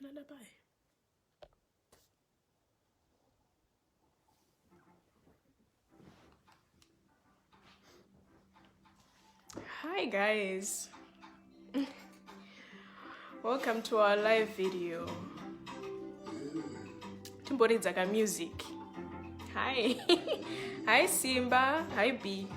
Hi guys, welcome to our live video. Timboridza music. Hi. Hi Simba, hi B.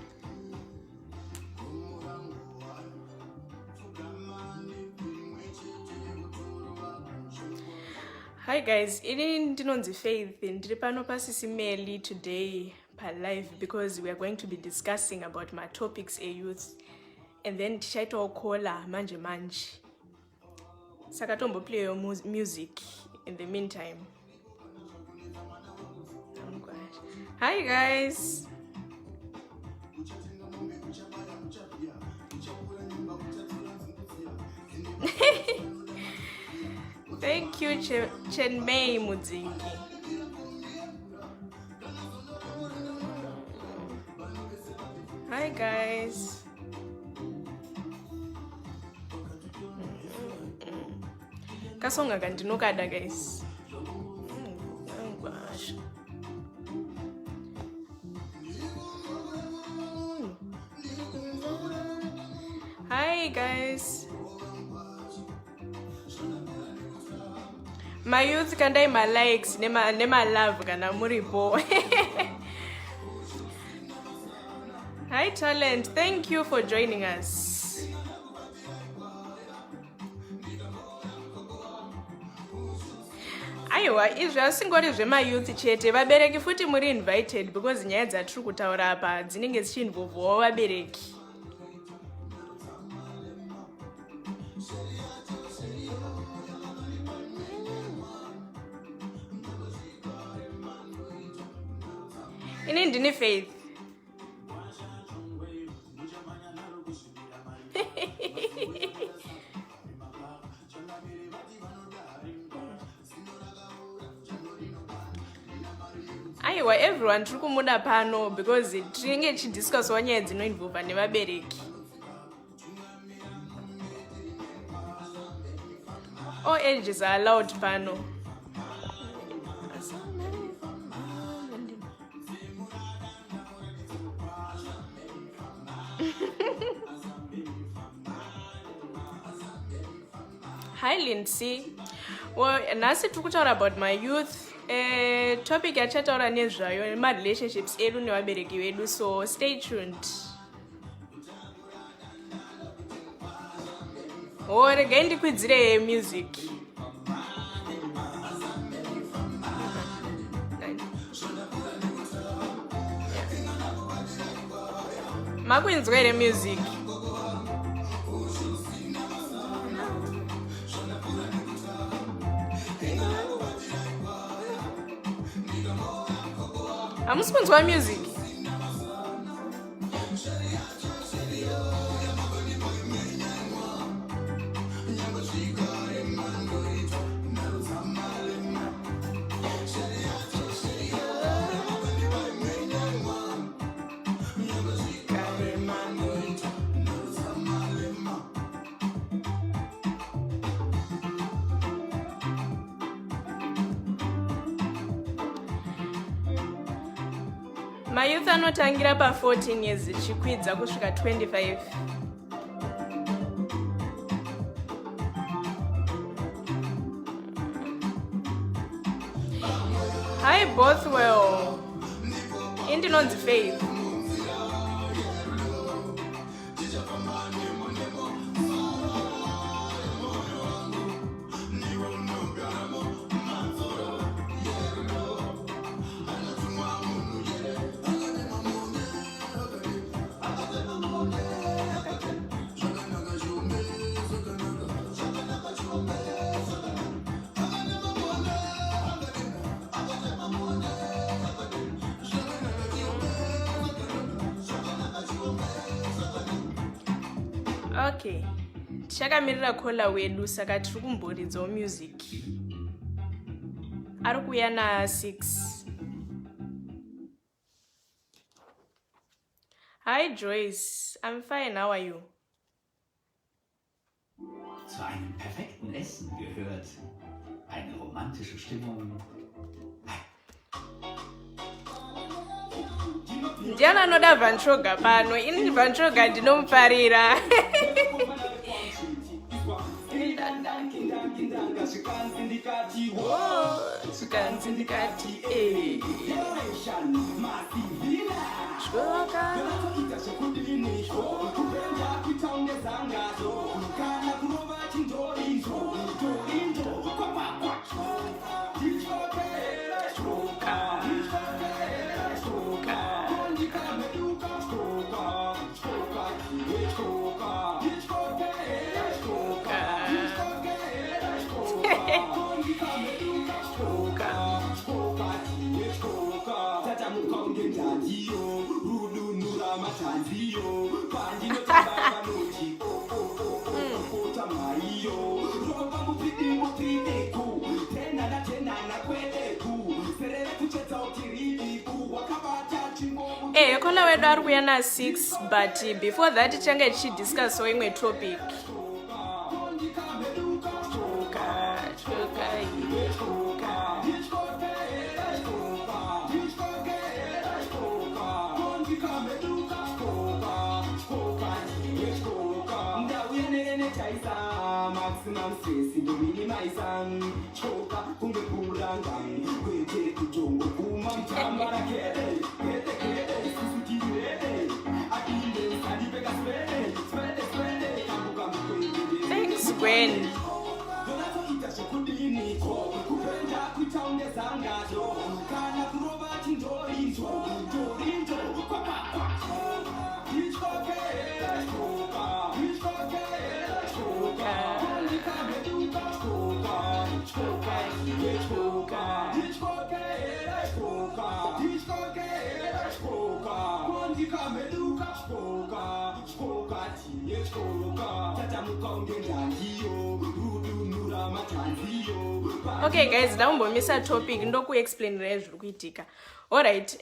Hi guys, ini ndinonzi Faith ndiri pano pa Sis Melly today pa live because we are going to be discussing about my topics a youth and then tichaitawo kola manje. Saka play your music in the meantime. Hi guys. Thank you, Chenmei Mudzingi. Hi guys. Kasonga kandinokada guys. Hi guys. My youth kandai my likes nema love kana muripo. Hi talent, thank you for joining us. Aiwa, izvi singori zvema youth chete, vabereki futi muri invited because nyaya dzatiri kutaura apa dzinenge dzichinvolvawo vabereki. Ini ndini Faith. Aiwa, everyone tiri kumuda pano because tinenge tichidiscusswa nyaya dzinoinvolva nevabereki. All ages are allowed pano. Hi Lindsay. Well, nasi tukutaura about my youth. Topic yachataura nezvayo ma relationships edu nevabereki vedu, so stay tuned. Regai ndikwidzire music. Makuinzwa ere music. Amusikunzwa music. My youth anotangira pa 14 years chikwidza kusvika 25. Hi Bothwell. Indinonzi Faith. Okay, tishakamirira kola wedu saka tiri kumboridzawo music. Ari kuuya na6. Hi Joyce, I'm fine, how are you? Zu einem perfekten Essen gehört romantische Stimmung. Ndiana anoda Vanchoga pano, ini Vanchoga ndinomufarira. Sikanzi ndikati Shkoka kola wedu ari kuya na 6 but before that tichanga tichidiscuss imwe topic. Thanks, Gwen. Okay guys, ndaumbomisa topic ndokuexplainira zviri kuitika. Alright,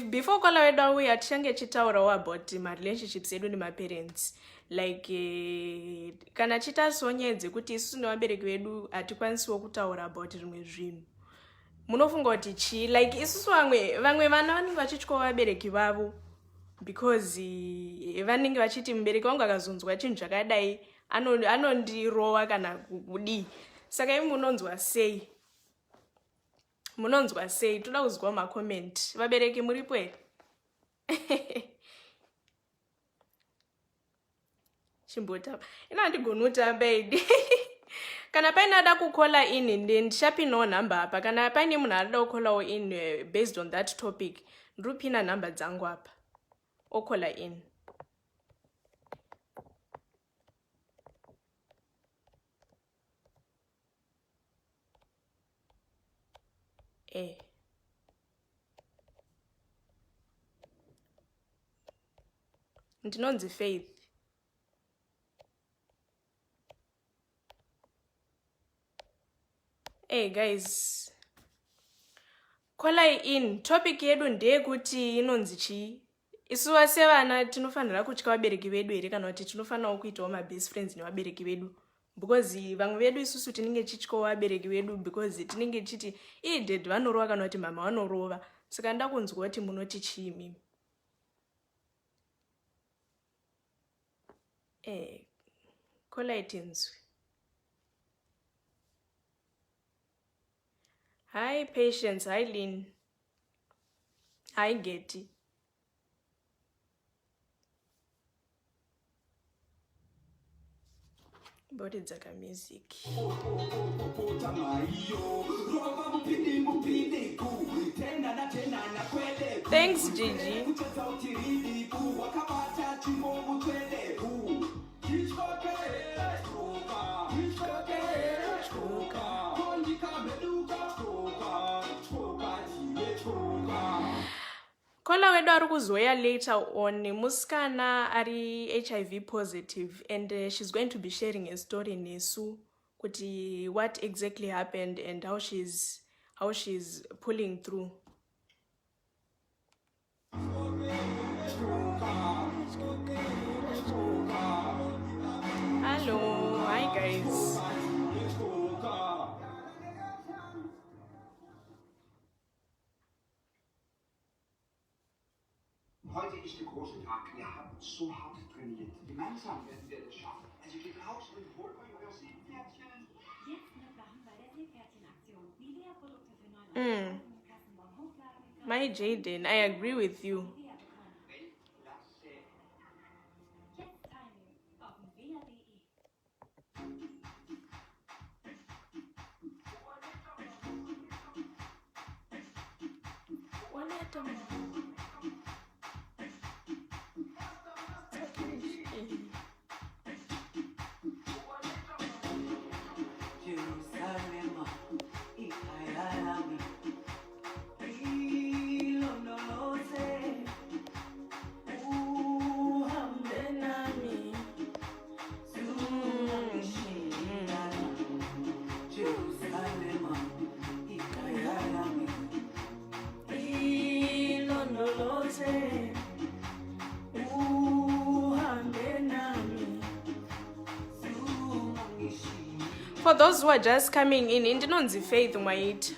before kola wedu auya tichange chitaurawo about marelationships edu nemaparents. Like kana chitasonyedze kuti isusu nevabereki vedu hatikwanisiwo kutaura about zvimwe zvinhu. Munofunga kuti chi like isusu vamwe vana vanenge vachitya vabereki vavo because vanenge vachiti mubereki wangu akazonzwa chinhu chakadai anondirowa kana kudii. Saka imi munonzwa sei? Munonzwa sei? Toda kuzwa macomment. Vabereki muripo here? Chimbota. Ina handigoni kutamba idi. Kana paine ada kukola in ndichapinawo number apa. Kana paine munhu ada kukolawo in based on that topic, ndirupina number dzangu apa. Okola in. Ndinonzi Faith. Hey guys, kola in topic yedu ndeyekuti inonzi chi. Isuwa sevana tinofanira kutya vabereki vedu here kana kuti tinofanirawo kuitawo mabest friends nevabereki vedu? Because vamwe vedu isusu tinenge tichityawo vabereki vedu because tinenge tichiti dad vanorova kana kuti mama vanorova. Saka nda kunzwa kuti munoti chii mimi. Kola itinzwe. Hi Patience, hi Lynn. Hi Getty. Body dzaka music. Thanks Gigi. Kola wedu ari kuzoya later on musikana ari HIV positive and she's going to be sharing a story nesu kuti what exactly happened and how she's pulling through. Hello, hi guys. heiligste große Tag. Ihr habt so hart trainiert. Gemeinsam werden wir das schaffen. Also geht raus und holt euch euer Seepferdchen. Jetzt mitmachen bei der Seepferdchen-Aktion. Nivea-Produkte für 9 Kassenbon hochladen. My Jaden, I agree with you. For those who are just coming in, ndinonzi Faith Mwaita.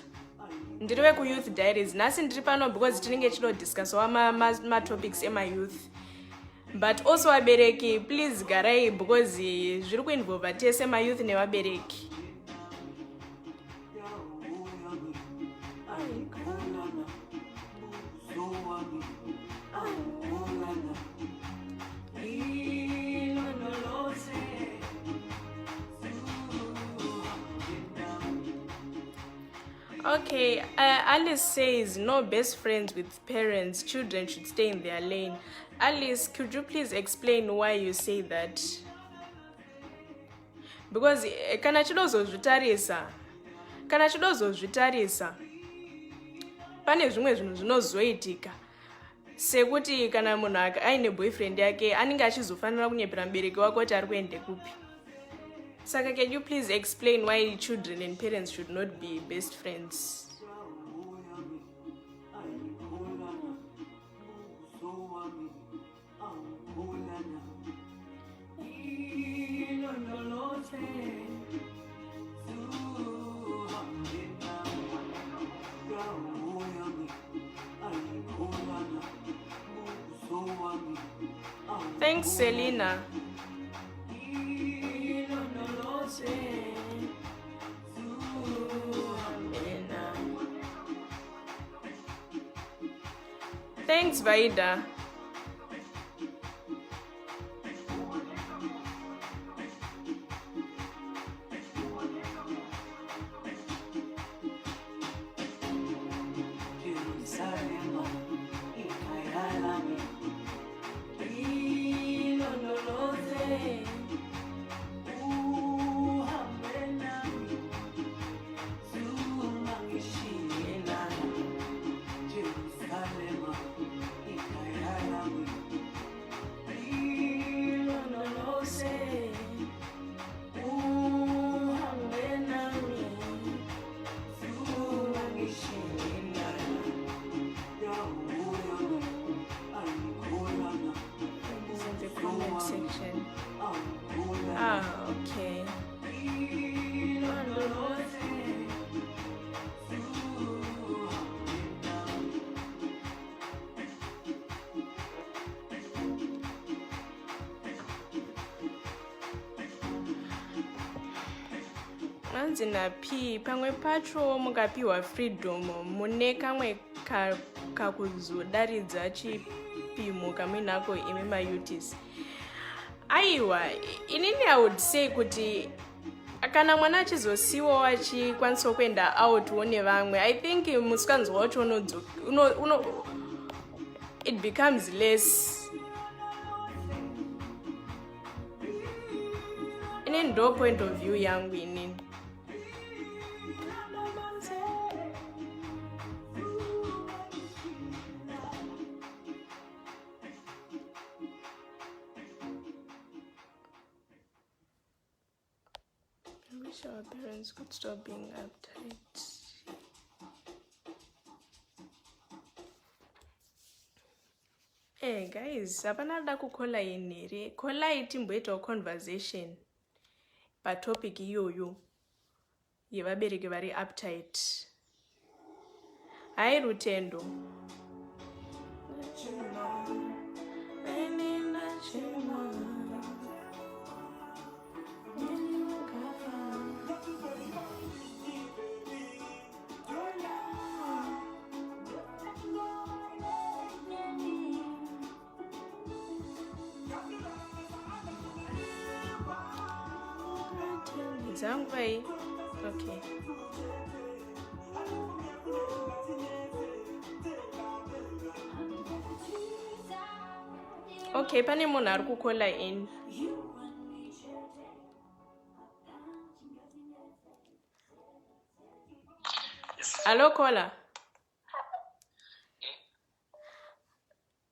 Ndiri weku Youth Diaries. Nasi ndiri pano because tinenge chilo discuss ma topics ema youth. But also vabereki, please garai because zviri kuinvolva tese ma youth nevabereki. Okay, Alice says no best friends with parents. Children should stay in their lane. Alice, could you please explain why you say that? Because kana chidozozvitarisa pane zvimwe zvinhu zvinozoitika sekuti kana munhu aine boyfriend yake anenge achizofanira kunyepera mubereki wake kuti ari kuende kupi. Saka, can you please explain why children and parents should not be best friends? Thanks, Selena. Thanks, Vaida. Section. Okay. Anzi napi pamwe pacho mukapiwa freedom mune kamwe kakuzodaridza chipimo kamuinako imi mayutis. Aiwa, inini I would say kuti kana mwana achizosiwa achikwanisa kuenda out one vamwe, I think musikanzwa wacho it becomes less. Inini ndo point of view yangu inini. Our parents could stop being uptight. Hey guys, hapana da kukola inere. Kola itimboita conversation pa topic iyoyo yevabereki vari uptight. Hai Rutendo. Zangway. Okay. Okay, pane munhu ari kukola in. Hello, caller.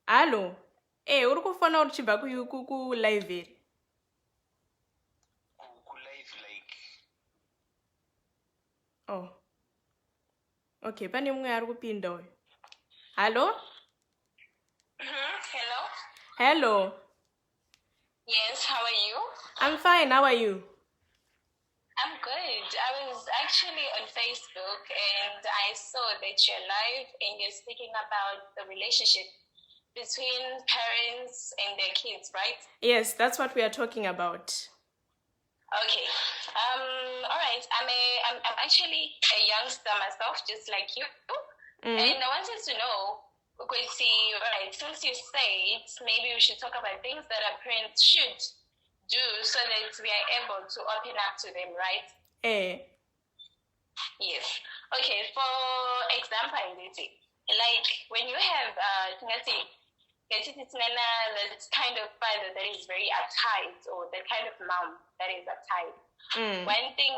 Hello. Uri kufona uchibva ku live here. Oh. Okay, pane mumwe ari kupinda uyu. Hello? Hello? Hello. Yes, how are you? I'm fine. How are you? I'm good. I was actually on Facebook and I saw that you're live and you're speaking about the relationship between parents and their kids, right? Yes, that's what we are talking about. Okay. All right. I'm actually a youngster myself, just like you. And I wanted to know, okay, see, all right, since you said maybe we should talk about things that our parents should do so that we are able to open up to them, right? Yes. Okay, for example, like when you have, that kind of father that is very uptight or that kind of mom that is uptight. One thing,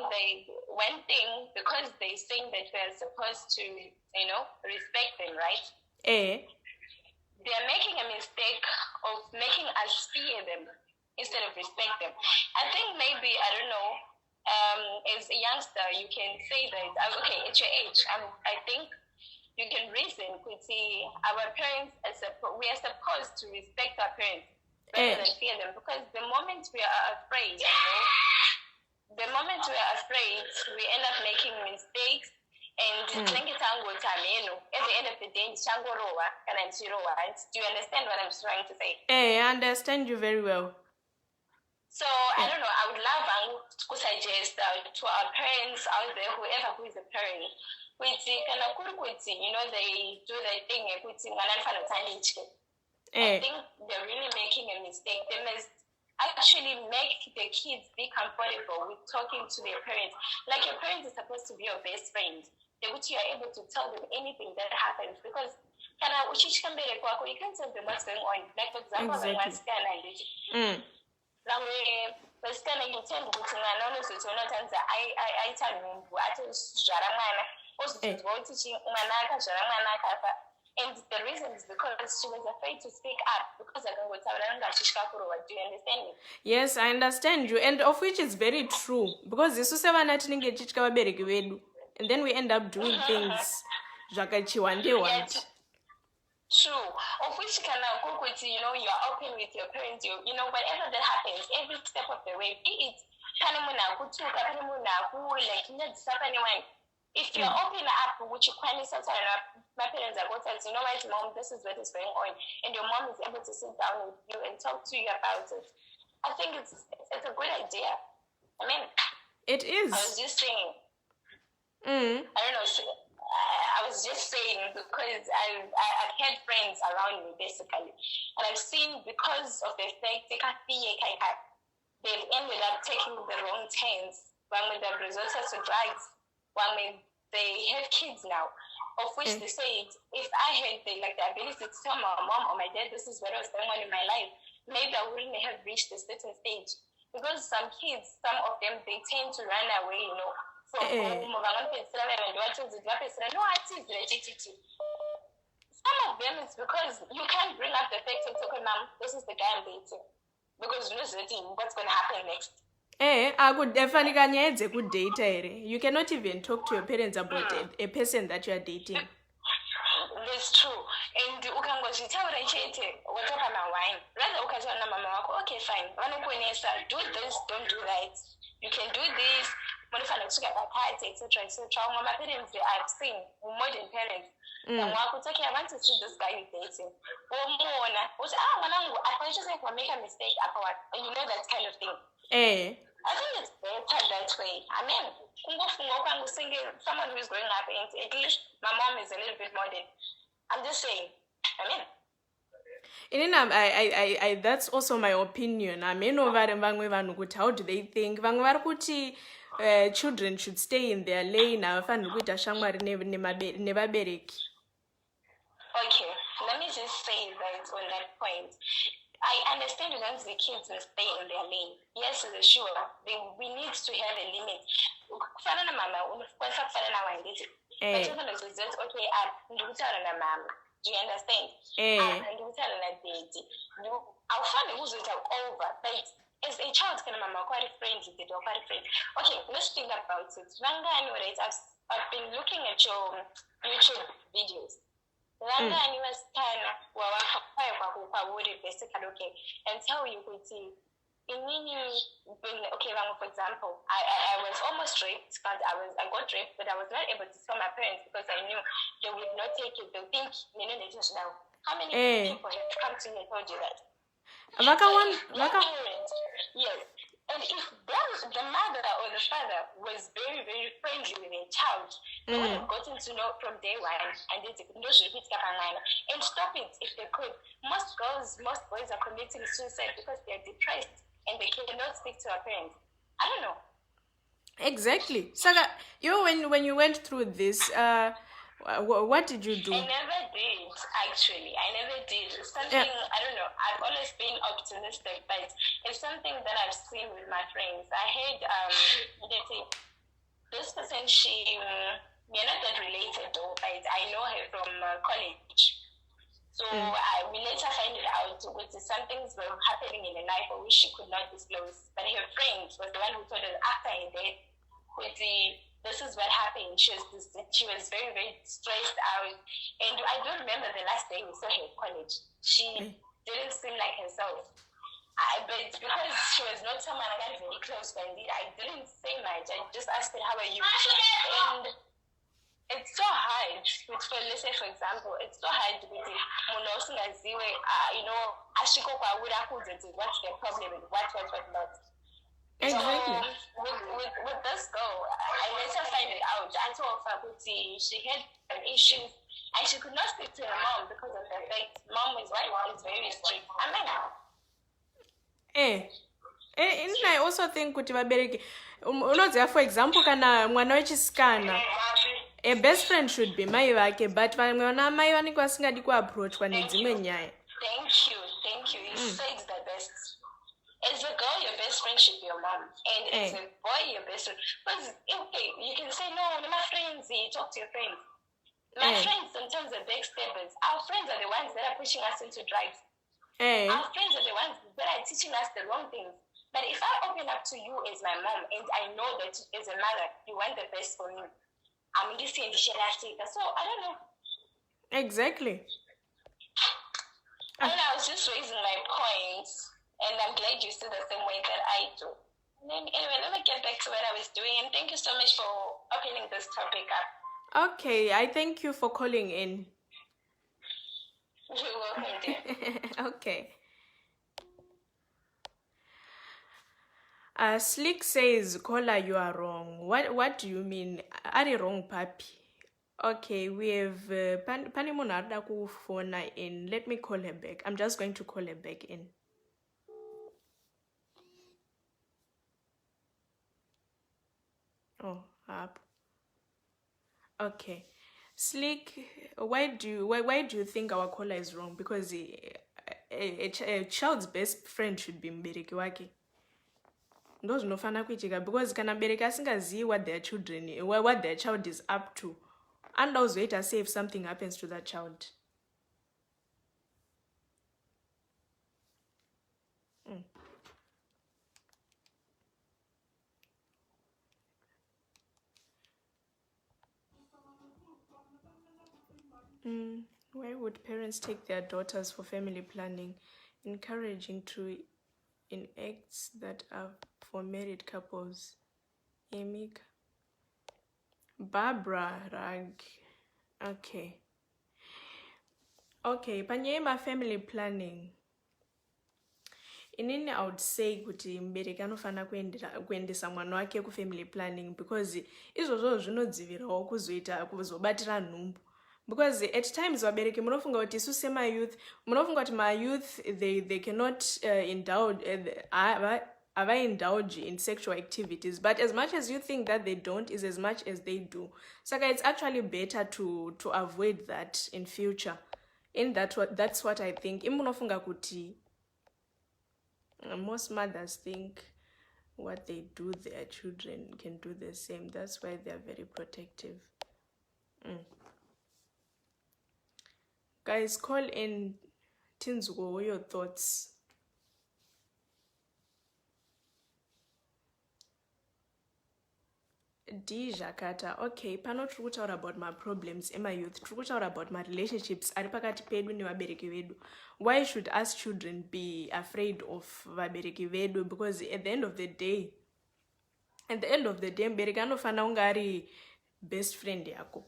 because they think that we're supposed to, respect them, right? They are making a mistake of making us fear them instead of respect them. I think maybe, I don't know, as a youngster, you can say that, okay, at your age, I think you can reason, could see our parents, we are supposed to respect our parents rather than fear them, because the moment we are afraid, we end up making mistakes, and at the end of the day, do you understand what I'm trying to say? I understand you very well. So, I don't know, I would love to suggest to our parents out there, whoever who is a parent, they do the thing, I think they're really making a mistake. They must actually make the kids be comfortable with talking to their parents. Like your parents is supposed to be your best friend, which you are able to tell them anything that happens, because you can't tell them what's going on. Like for example, Exactly. Vasikana ngithemba ukuthi ngana unozothona utanza ayithanda umuntu athi usizwara mwana uzizwa ukuthi mwana akhe azwara mwana akhe apha. And the reason is because she was afraid to speak up because akangothabana ngashisha kakhulu. Do you understand me? Yes, I understand you, and of which is very true, because this is and then we end up doing things want. True. Of which can you are open with your parents, whatever that happens, every step of the way, be it if you're open up, which you can my parents are going to tell you know what, mom, this is what is going on, and your mom is able to sit down with you and talk to you about it. I think it's a good idea. I mean, it is. I was just saying. I don't know. I was just saying because I've had friends around me basically, and I've seen because of the fact they've ended up taking the wrong turns. One with the resources to drugs, one with they have kids now, of which they said if I had the ability to tell my mom or my dad this is what was going on in my life, maybe I wouldn't have reached a certain stage. Because some kids, some of them, they tend to run away, from home. Some of them is because you can't bring up the fact of okay, mom, this is the guy I'm dating. Because what's going to happen next? I could definitely a good date. You cannot even talk to your parents about a person that you are dating. That's true. And whatever my wine. Rather mama okay, fine. Do this, don't do that. You can do this. munofana kusuka pakati etc. My parents I've seen modern parents okay, I want to see this guy you're dating. I just like make a mistake and you know that kind of thing. I think it's better that way. I mean, someone who's growing up in at least my mom is a little bit modern. I'm just saying. I mean. I that's also my opinion. I mean, how do they think? Children should stay in their lane. Okay, let me just say that on that point. I understand that the kids will stay in their lane. Yes, sure. We need to have a limit. Do you understand? I'll find who's over, but as a child, quite friendly, quite friendly. Okay, let's think about it. I've been looking at your YouTube videos. And tell you okay, for example, I was almost raped, but I got raped, but I was not able to tell my parents because I knew they would not take it. They'll think how many people have come to me and told you that? Parents, yes. And if the mother or the father was very, very friendly with a child, they would have gotten to know from day one and stop it if they could. Most boys are committing suicide because they are depressed and they cannot speak to their parents. I don't know. Exactly. Saga, when you went through this, what did you do? I never did, actually. I never did. It's something, I don't know. I've always been optimistic, but it's something that I've seen with my friends. I heard, this person, we're not that related though, but I know her from college. So we later find it out with some things were happening in her life which she could not disclose. But her friend was the one who told her after her death, this is what happened. She was very, very stressed out. And I don't remember the last day we saw her at college. She didn't seem like herself. But because she was not someone I got very close to, I didn't say much. I just asked her, how are you? And it's so hard. Let's say, for example, it's so hard with the what's the problem and what not. Exactly. So with this girl, I later find it out. I told faculty she had an issue and she could not speak to her mom because of the fact mom is very strict. I mean, and I also think kuti vabereki unoziva, for example, kana mwana wechisikana a best friend should be mai vake, but vamwe vana mai vanenge vasingadi kuapproachwa nedzimwe nyaya. Thank you. You said the best. As a girl, your best friend should be your mom. And as a boy, your best friend. Because, okay, you can say, no, my friends, you talk to your friends. My friends sometimes are backstabbers. Our friends are the ones that are pushing us into drugs. Our friends are the ones that are teaching us the wrong things. But if I open up to you as my mom, and I know that as a mother, you want the best for me, I'm listening to share. So, I don't know. Exactly. I was just raising my points. And I'm glad you see the same way that I do. And then, anyway, let me get back to what I was doing. And thank you so much for opening this topic up. Okay, I thank you for calling in. You're welcome, dear. Okay. Slick says, Kola, you are wrong. What do you mean? Are you wrong, papi? Okay, we have Panimonarda phone in. Let me call her back. I'm just going to call her back in. Oh, up. Okay. Slick, why do you think our caller is wrong? Because a child's best friend should be mbereki wake. Those no fana kuitika because kana mbereki asingazivi what their child is up to. And also later say if something happens to that child. Why would parents take their daughters for family planning, encouraging to in acts that are for married couples? Emika. Barbara Rag. Okay. Okay, panyema family planning. Inini I would say kuti mbereki anofana kuendesa mwana wake ku-family planning because izvozvo zvinodzivirawo kuzobatira nhumbu. Because at times vabereki munofunga kuti isu sema-youth, munofunga kuti ma-youth they cannot indulge in sexual activities, but as much as you think that they don't is as much as they do. So it's actually better to avoid that in future. That's what I think. Munofunga kuti most mothers think what they do, their children can do the same. That's why they're very protective. Guys, call in. Tinzuko, what are your thoughts? D. Jakata. Okay, pano tiri kutaura about my problems in my youth. Tiri kutaura about my relationships ari pakati pedu nevabereki vedu. Why should us children be afraid of vabereki vedu? Because at the end of the day, mbereki anofana kunge ari best friend yako.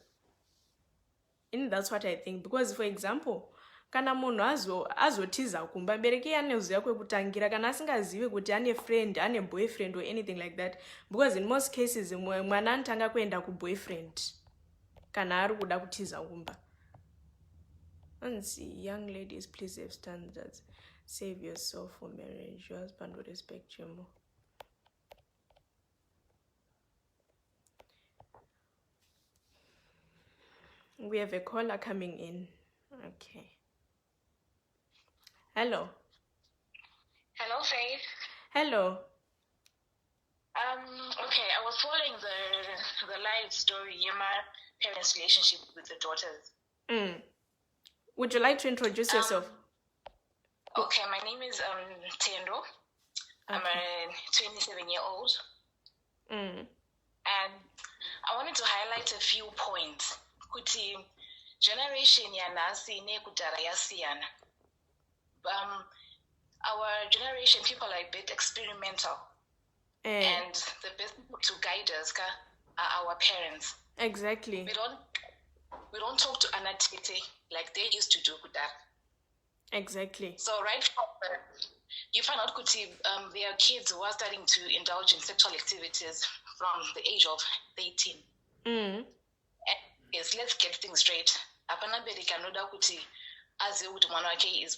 And that's what I think. Because for example, kana munhu azotiza kumba bereki anoziva kwekutangira kana asingazivi kuti ane friend, ane boyfriend or anything like that. Because in most cases mwana anotanga kuenda kuboyfriend kana ari kuda kutiza kumba. And see, young ladies, please have standards. Save yourself for marriage. Your husband will respect you more. We have a caller coming in. Okay. Hello. Hello, Faith. Hello. Okay, I was following the live story, my parents' relationship with the daughters. Would you like to introduce yourself? Okay, my name is Tendo. Okay. I'm a 27-year-old. And I wanted to highlight a few points. Kuti generation yanasi ne kudara yasiyana. Our generation, people are a bit experimental. And the best people to guide us are our parents. Exactly. We don't talk to Anatete like they used to do kudara. Exactly. So right from you find out kuti there are kids who are starting to indulge in sexual activities from the age of 18. And yes, let's get things straight. Apana bereki anoda kuti azive kuti mwana wake is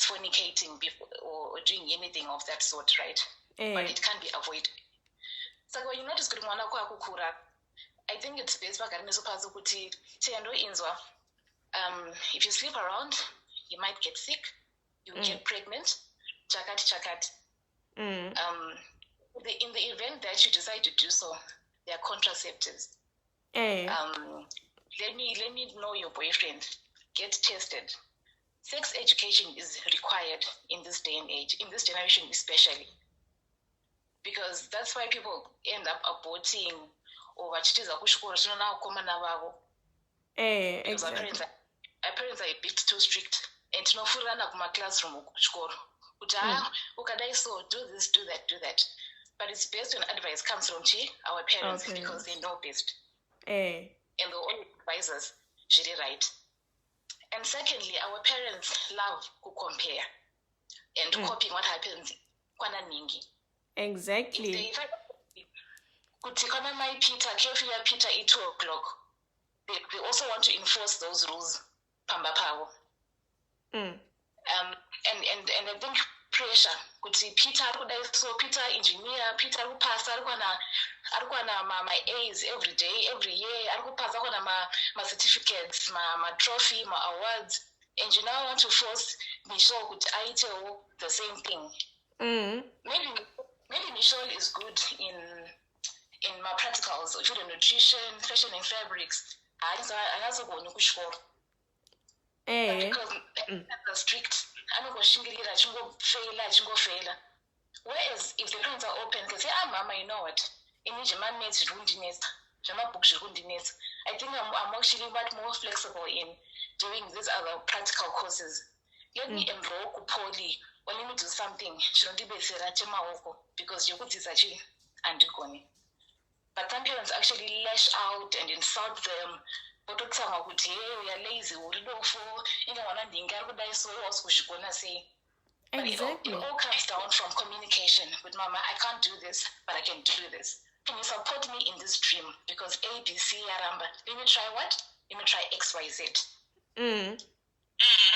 fornicating before or doing anything of that sort, right? But it can't be avoided. So when you notice kuti mwana wako akukura, I think it's best pakati nesopazo kuti Tendo inzwa. If you sleep around, you might get sick, you get pregnant, chakati. In the event that you decide to do so, there are contraceptives. Let me know your boyfriend. Get tested. Sex education is required in this day and age, in this generation especially. Because that's why people end up aborting or vachitiza kuchikoro tinoona vakomana vavo. Exactly. Our parents are a bit too strict. And tinofurirana kuma-classroom kuchikoro. Kuti ukadai so, do this, do that. But it's based on advice comes from our parents because they know best. And they all advise us, really right. And secondly, our parents love to compare and copying what happens. Exactly. Kuti kana mai Peter, careful Peter at 2 o'clock. They also want to enforce those rules. Pamba pavo. And I think pressure. Kuti Peter Peter engineer, Peter pass arikwana my A's every day, every year, arikupass arikwana my certificates, my trophy, my awards. And you now want to force Michelle kuti aite the same thing. Maybe Michelle is good in my practicals, food and nutrition, fashion and fabrics. Because they're strict. Whereas if the parents are open, they say, Mama, you know what? I think I'm actually much more flexible in doing these other practical courses. Let me enroll Kupoli or let me do something. Because you could disagree and do. But some parents actually lash out and insult them. But we are lazy, but Exactly. it all comes down from communication with Mama. I can't do this, but I can do this. Can you support me in this dream? Because A, B, C, Aramba. Let me try what? Let me try X, Y, Z.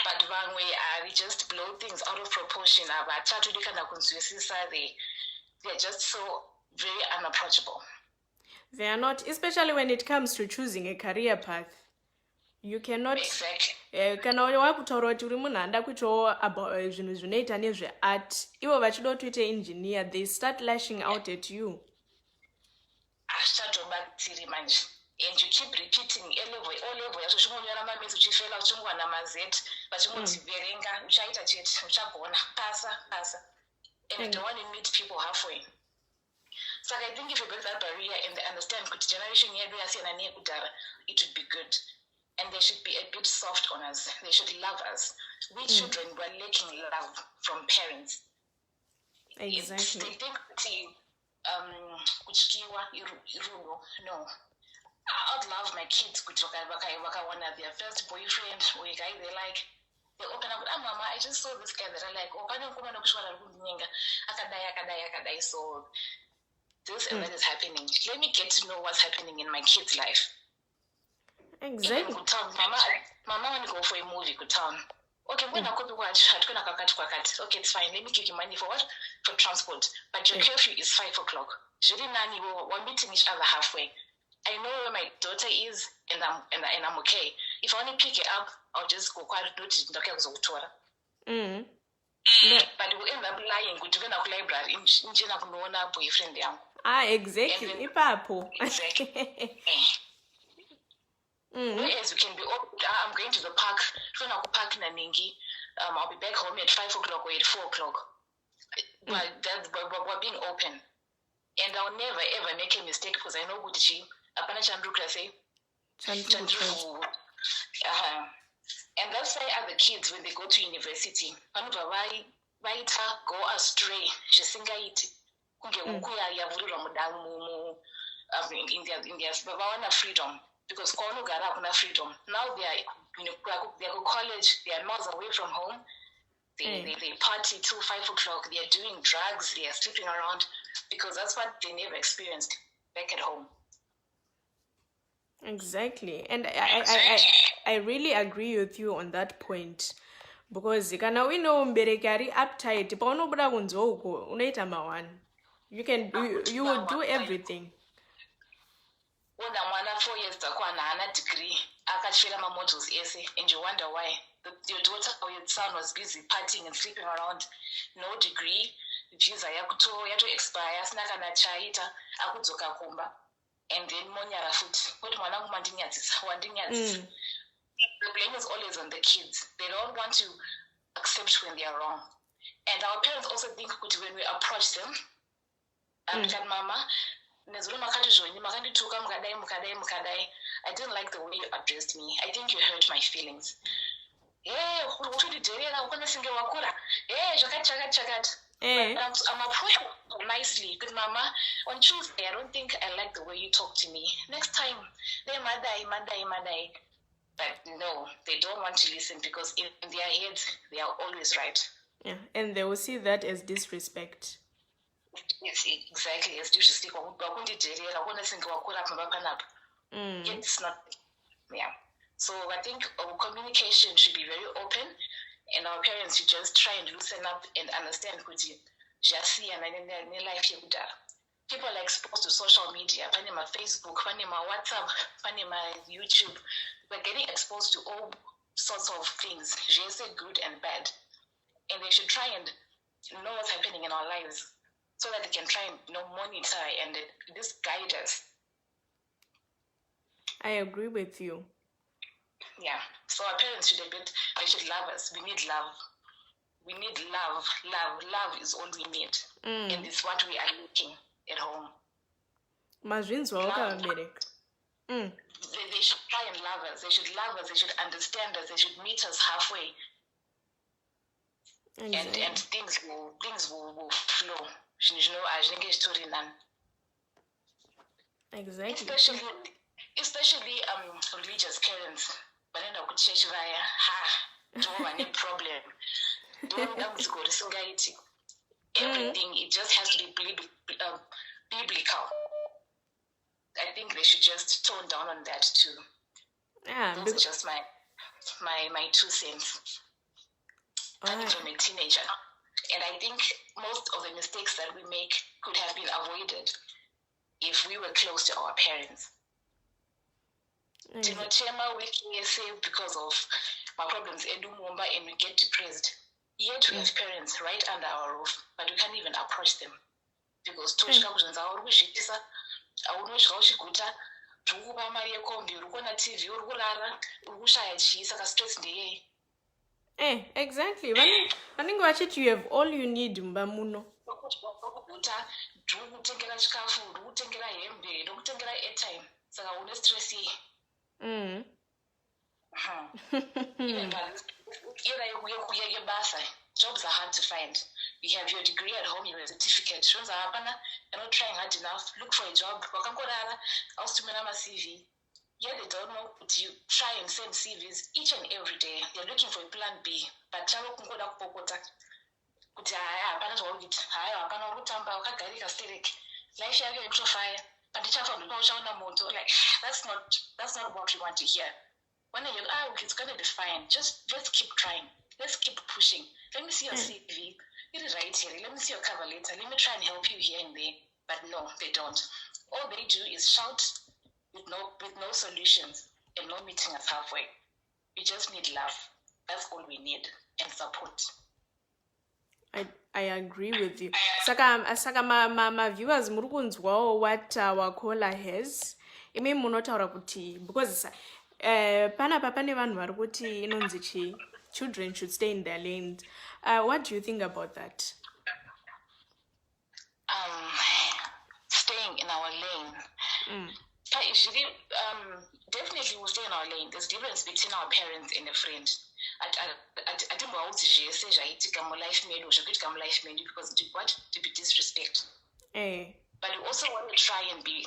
But one way, we just blow things out of proportion. They're just so very unapproachable. They are not, especially when it comes to choosing a career path. You cannot. Exactly. Kana wakutaura kuti uri munhu anda kuitawo zvinhu zvinoita nezveart, ivo vachida kuti uite engineer, they start lashing out at you. And you keep repeating O-level yacho chimonyora mamezi uchifela uchingwana mazet vachingoti verenga uchaita chete uchagona pasa and you don't want to meet people halfway. So I think if you break that barrier and they understand kuti generation yedu yasiyana neyekudhara, it would be good. And they should be a bit soft on us. They should love us. We children were lacking love from parents. Exactly. They think no. I'd love my kids to their first boyfriend or a guy they like. They open up, Mama, I just saw this guy that I like. So this and that is happening. Let me get to know what's happening in my kid's life. Exactly. Mama want to go for a movie to town. Okay, when I go to watch, okay, it's fine. Let me give you money for what? For transport. But your curfew is 5 o'clock. We're meeting each other halfway. I know where my daughter is, and I'm okay. If I want to pick it up, I'll just go quite notice. But we'll end up lying. Go to the library. In boyfriend. Exactly. Ipapo. Exactly. Whereas we can be, I'm going to the park, I'll be back home at 5 o'clock or at 4 o'clock. But we're being open. And I'll never ever make a mistake because I know what she, and that's why other kids, when they go to university, go astray. In their freedom. Because freedom. Now they're college, they are miles away from home. They party till 5 o'clock, they are doing drugs, they are sleeping around because that's what they never experienced back at home. Exactly. And I really agree with you on that point. Because kana wino mbereki ari uptight, paunobuda kunze uko unoita mawani. You will do everything. When I'm 4 years ago, I had a degree. I can't feel my models essay, and you wonder why. Your daughter or your son was busy partying and sleeping around, no degree. Visa yato expire, snakana chaita, akudzoka kumba, and then monyara foot. What mwanangu wandinyatsis. The blame is always on the kids. They don't want to accept when they are wrong. And our parents also think when we approach them, Mama, I didn't like the way you addressed me. I think you hurt my feelings. I'm approaching nicely. Good Mama, on Tuesday, I don't think I like the way you talk to me. Next time, madai. But no, they don't want to listen because in their heads, they are always right. Yeah, and they will see that as disrespect. Yes, exactly. As disrespect. It's not. Yeah. So I think our communication should be very open, and our parents should just try and loosen up and understand people are exposed to social media, Facebook, WhatsApp, YouTube. We're getting exposed to all sorts of things, good and bad. And they should try and know what's happening in our lives so that they can try and monitor and just guide us. I agree with you. Yeah. So our parents should they should love us. We need love. We need love. Love is all we need. And it's what we are looking at home. They should try and love us. They should love us. They should understand us. They should meet us halfway. Exactly. And things will flow. Exactly. Especially religious parents. But then I could church via don't have any problem. Don't go to society. Everything, it just has to be biblical. I think they should just tone down on that too. Those are just my 2 cents. Coming from a teenager. And I think most of the mistakes that we make could have been avoided if we were close to our parents. Tinochema we saved because of my problems and we get depressed. Yet we have parents right under our roof, but we can't even approach them. Because toshka kuzvinza uri kuzvitisa, aunosvika uchiguta, zvikupa mari yekombi, uri kuona TV, uri kurara, uri kushaya chii, saka stress ndeyei. Exactly. Vanenge vachiti you have all you need mba muno. Ukuguta, ndokutengera chikafu, ndokutengera hembe, ndokutengera airtime, saka une stress yei. Even jobs are hard to find. You have your degree at home, you have a certificate. Shows are you're not trying hard enough. Look for a job. Also, CV. Yeah, they don't know. You try and send CVs each and every day. They're looking for a plan B. But that's not what we want to hear. When you're it's gonna be fine. Just let's keep trying. Let's keep pushing. Let me see your CV. Get it right here. Let me see your cover letter. Let me try and help you here and there. But no, they don't. All they do is shout with no solutions and no meeting us halfway. We just need love. That's all we need, and support. I agree with you. Saka ma viewers muri kunzwawo what our caller has. Imi munotaura kuti because panapa pane vanhu vari kuti inonzi chi children should stay in their lanes. What do you think about that? Staying in our lane. Definitely we'll stay in our lane. There's a difference between our parents and a friend. I don't know because to be disrespect. But we also want to try and be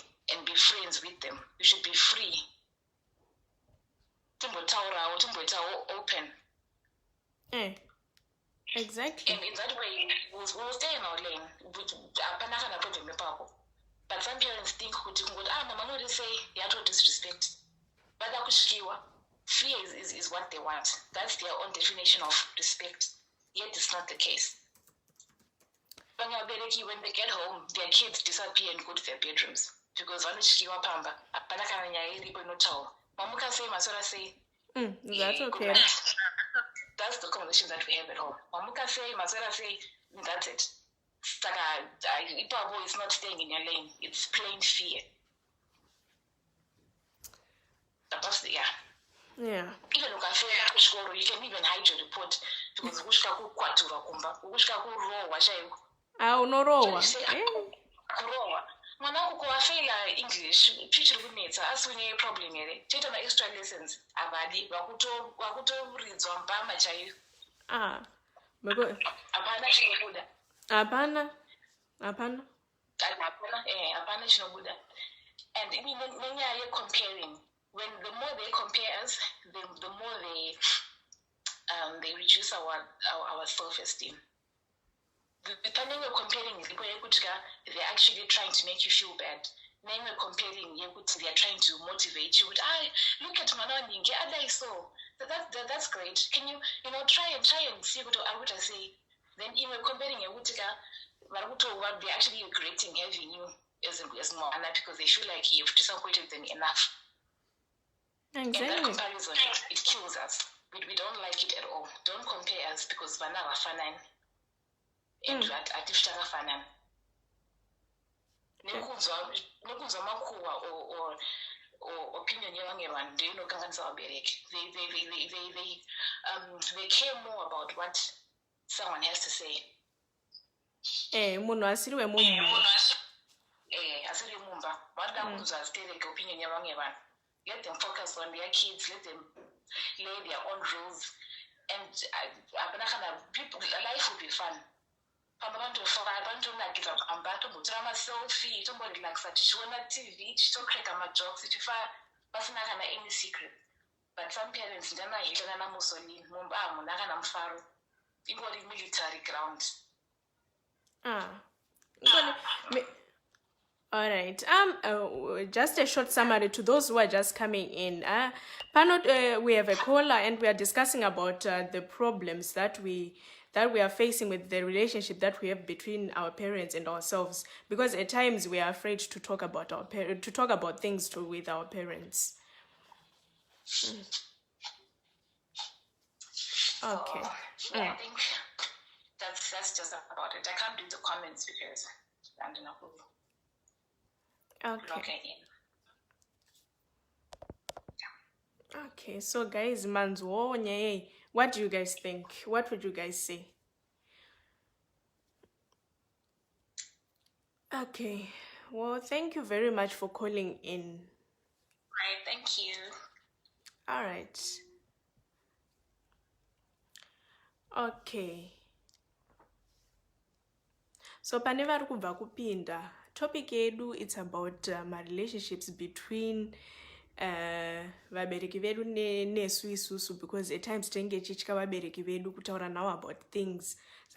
friends with them. We should be free. Open. Exactly. And in that way, we'll stay in our lane. But some parents think, mama no say you have to disrespect. But fear is what they want. That's their own definition of respect. Yet it's not the case. When they get home, their kids disappear and go to their bedrooms. Because pamba, Mamuka say, Masora say, that's okay. That's the conversation that we have at home. Mamuka say, Masora say, that's it. Ipabo is not staying in your lane. It's plain fear. That's the Yeah. Even you can even hide your report because ushka kwatura kumba, ushka rowa shayo. Unorowa. Kurowa. Mwanangu kuwafela English, chiri kunetsa asine problem here. Cheta na extra lessons abadi wakutoridzwa mpama chayo. Because Apana chinobuda. Apana. Apana chinobuda. And when you're comparing, when the more they compare us, the more they reduce our self-esteem. Depending on comparing, they're actually trying to make you feel bad. Then we're comparing, they're trying to motivate you. Look at Manani, so that's great. Can you try and see what I would say? Then even comparing they're actually regretting having you as Moana because they feel like you've disappointed them enough. Exactly. And that comparison, it kills us. We don't like it at all. Don't compare us because Vana Rafanan and Atifta Rafanan. Nekunzwa makuwa or opinion yangevan, do you know kanganisa wabereki? They care more about what someone has to say. Munhu asiriwe mumba. Asiriwe mumba. Wanda kunzwa zitereke opinion yangevan. Let them focus on their kids. Let them lay their own rules, and life will be fun. panovandofa vantonakira pamba tombotora maselfie tomborelaxa tichiona TV tichitocracka majokes tichifa pasina kana any secret. But some parents ndana Hitler nana Mussolini mumba muna kana mufaro ingori military ground. All right. Just a short summary to those who are just coming in. We have a caller, and we are discussing about the problems that we are facing with the relationship that we have between our parents and ourselves. Because at times we are afraid to talk about things with our parents. Okay. Yeah, I think that's just about it. I can't do the comments because I'm not. Okay. Okay, so guys, manzo, what do you guys think? What would you guys say? Okay, well, thank you very much for calling in. Right, thank you. All right. Okay. So panevari kubva kupinda, topic yedu it's about my relationships between vabereki vedu nesu isusu, because at times tenge chichika vabereki vedu kutaura now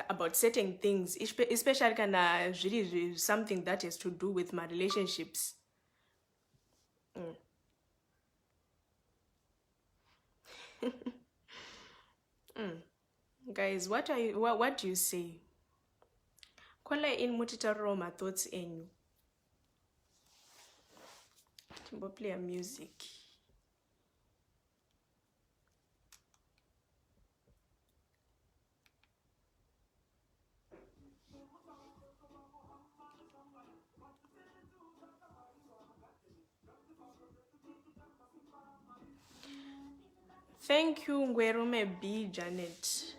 about certain things, especially kana zviri something that has to do with my relationships. Guys, what do you say? Call in mutitaro my thoughts in you. Play music. Thank you, Ngwerume B. Janet.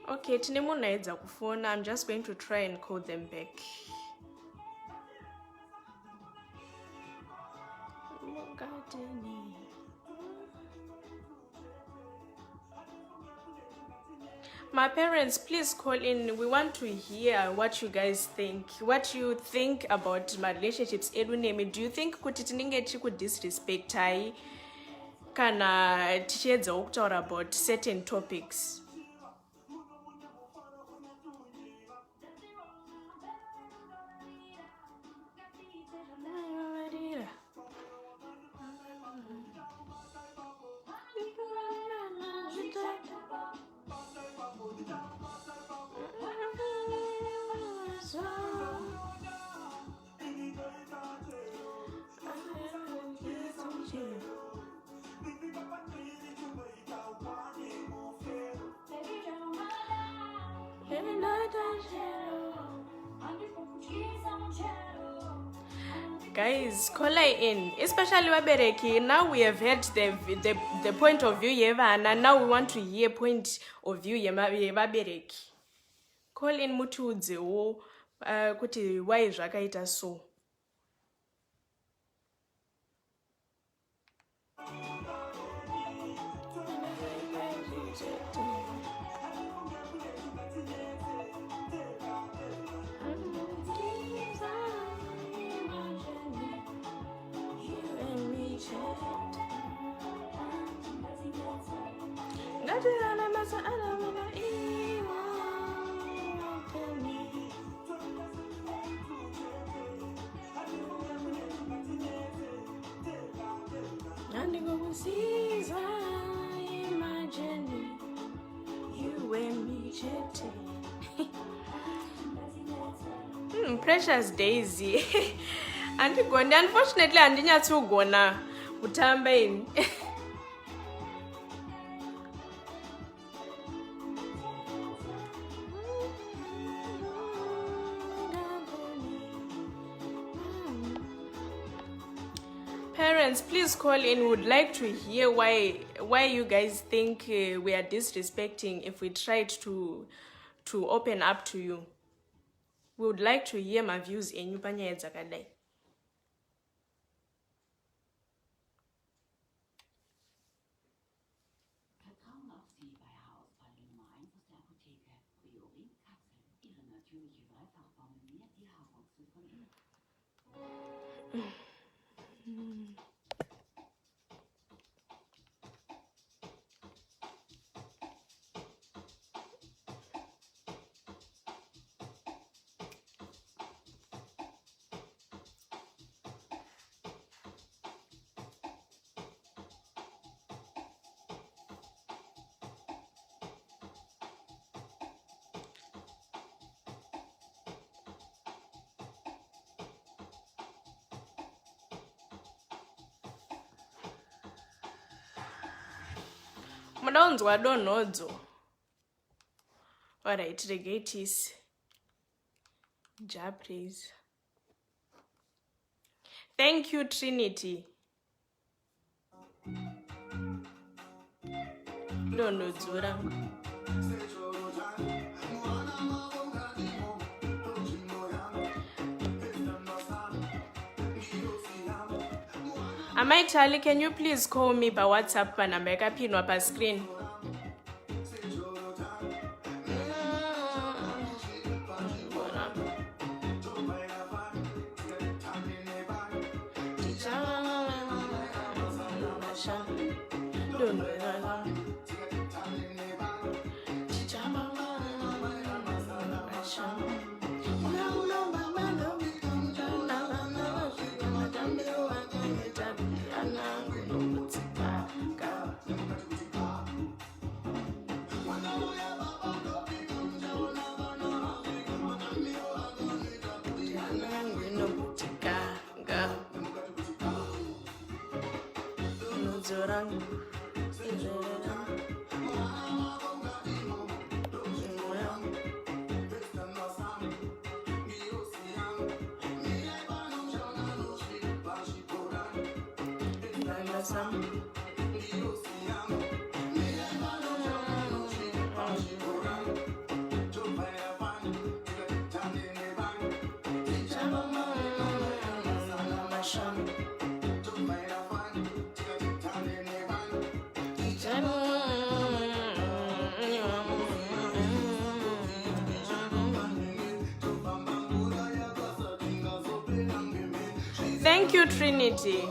Okay, tine munhu aedza kufona. I'm just going to try and call them back. My parents, please call in. We want to hear what you guys think. What you think about my relationships. Edunemi, do you think kuti tinenge chikudisrespect hai kana tichiedzawo kutaura about certain topics? Guys, call in, especially vabereki. Now we have heard the point of view yevana, and now we want to hear point of view yevabereki. Call in mutiudzewo kuti why zvakaita so. Precious Daisy. Unfortunately, andinyatsigona kutamba ini. Parents, please call in. Would like to hear why you guys think we are disrespecting if we tried to open up to you. We would like to hear my views in panyaya dzakadai. Mudaunzwa donhodzo. Alright, regatis. Ja, please. Thank you, Trinity. Donhodzo rangu. Amai Charlie, can you please call me by WhatsApp and make a pin up a screen? Thank you, Trinity.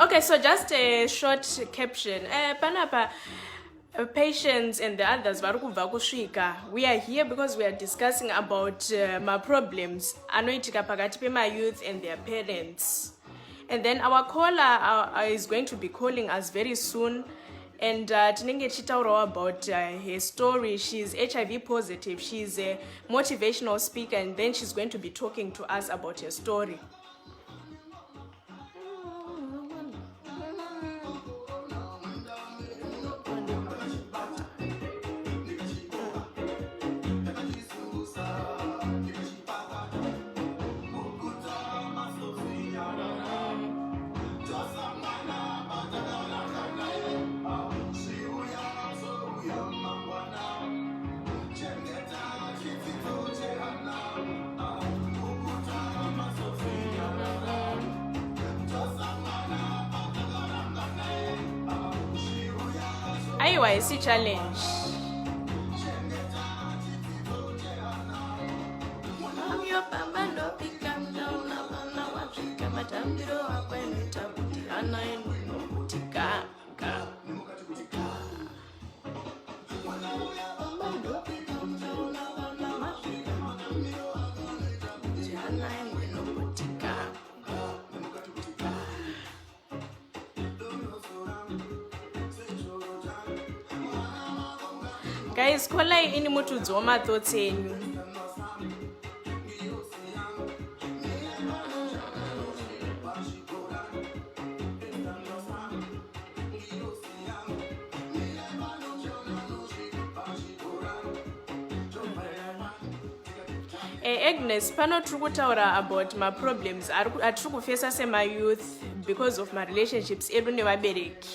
Okay, so just a short caption. Panapa, Patience and the others, we are here because we are discussing about my problems anoitika pakati pe my youth and their parents. And then our caller is going to be calling us very soon. And tinenge chitaurawo about her story. She's HIV positive. She's a motivational speaker, and then she's going to be talking to us about her story. IYC challenge. Guys, kola ini mutudzi wamathoughts enyu. Agnes, pano tiri kutaura about my problems atiri kufesa sema-youth because of my relationships edu nevabereki.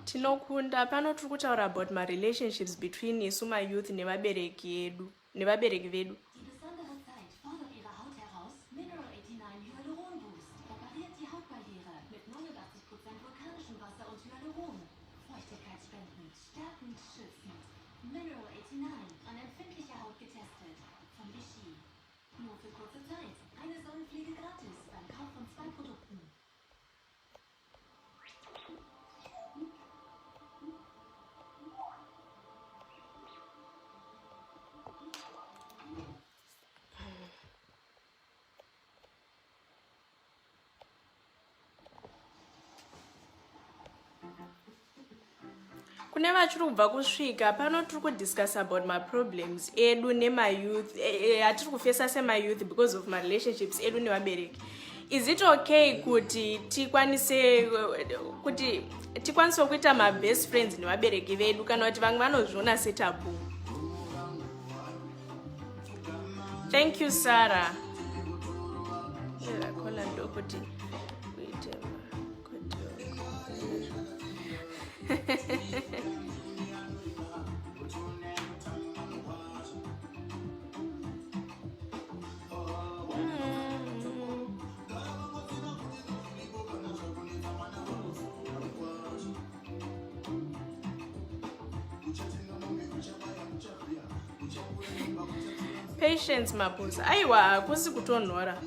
Tinokunda, pano tiri kutaura about my relationships between isu my-youth nevabereki vedu. Kune vachiri kubva kusvika pano tiri kudiscuss about my problems edu nema-youth atiri kufesa sema-youth because of my relationships edu nevabereki. Is it okay kuti tikwanise kuita ma-best friends nevabereki vedu kana kuti vamwe vanozviona setaboo? Thank you, Sarah. Patience mapusa. Aiwa, hakusi kutonhora.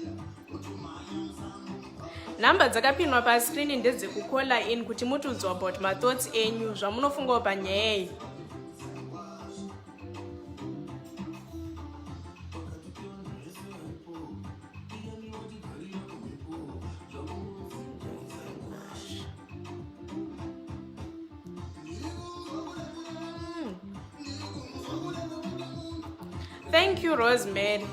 Namba dzakapinwa pascreen ndedze kukola in kuti mutudzi about my thoughts enyu zvamunofunga panyaya iyi. Thank you, Rosemary.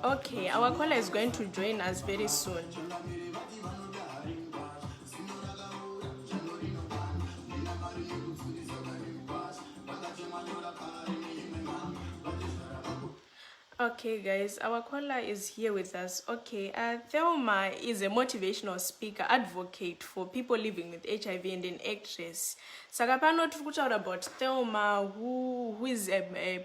Okay, our caller is going to join us very soon. Okay, guys, our caller is here with us. Okay, Thelma is a motivational speaker, advocate for people living with HIV and an actress. Sakapano tukutaura about Thelma, who is a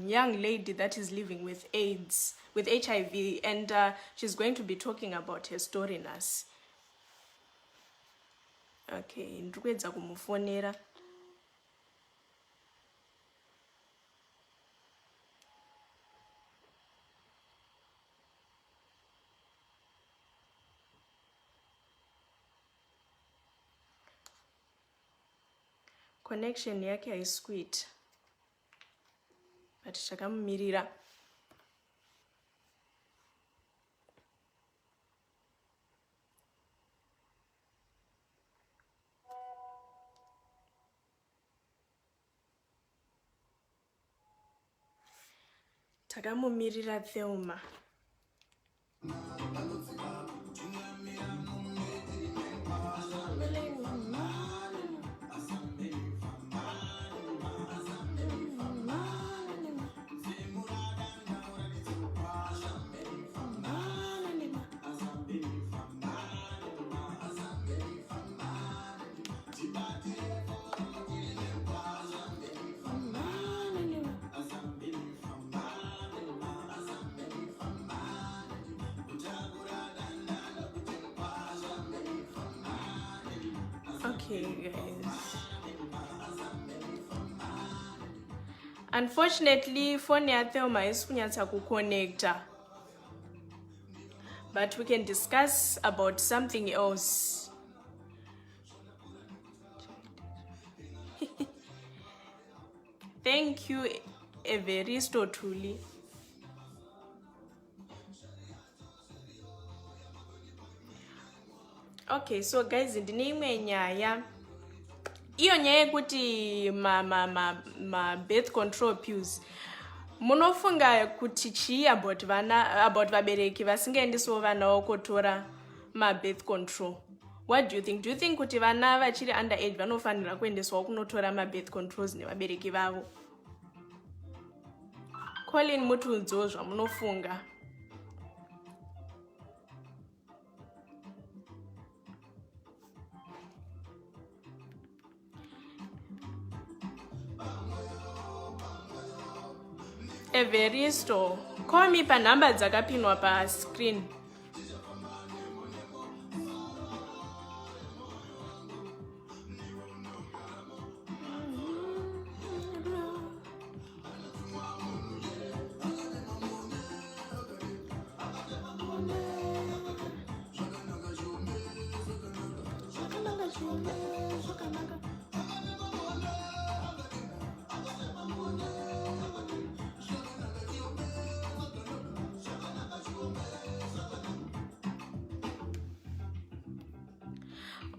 young lady that is living with AIDS, with HIV, and she's going to be talking about her story nas. Okay, ndikuedza kumufonera. Connection yake haisquit, but takamumirira. Takamumirira Thelma. Okay, guys. Unfortunately, phone ya Thelma is kunyatsa kuconnecta. But we can discuss about something else. Thank you, Everisto Tuli. Okay, so guys, ndine imwe nyaya. Iyo nyaya yekuti ma birth control pills. Munofunga kuti chii about vabereki vasingaendisawo vana vavo kotora ma birth control? What do you think? Do you think kuti vana vachiri under age vanofanira kuendeswawo kunotora ma birth controls nevabereki vavo? Colin Mutunzo zvamunofunga. Everisto, call me pa number dzakapinwa pa screen.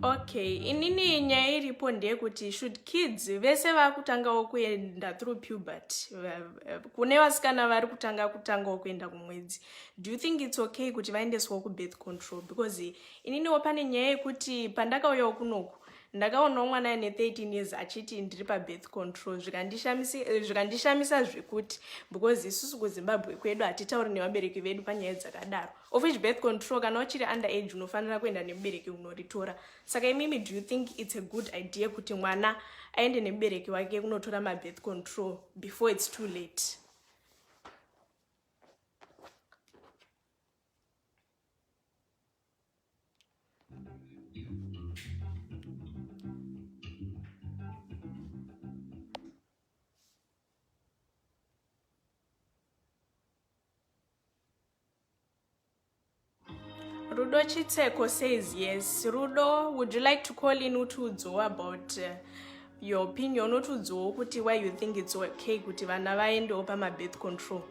Okay, inini nyaya iripo ndeyekuti should kids vese vakutangawo kuenda through puberty, kune vasikana vari kutangawo kuenda kumwedzi, do you think it's okay kuti vaendeswawo kubirth control? Because ininiwo pane nyaya yekuti pandakauyawo kunoku ndakaonawo mwana ane 13 years achiti ndiri pabirth control, zvikandishamisa zvekuti, because isusu kuZimbabwe kwedu hatitauri nevabereki vedu panyaya dzakadaro, of which birth control kana uchiri under age unofanira kuenda nemubereki unoritora. Saka imimi, do you think it's a good idea kuti mwana aende nemubereki wake kunotora ma birth control before it's too late? Rudo Chitseko says yes. Rudo, would you like to call in Utudzo about your opinion? Utudzo, kuti why you think it's okay kuti vana vaende opa ma birth control?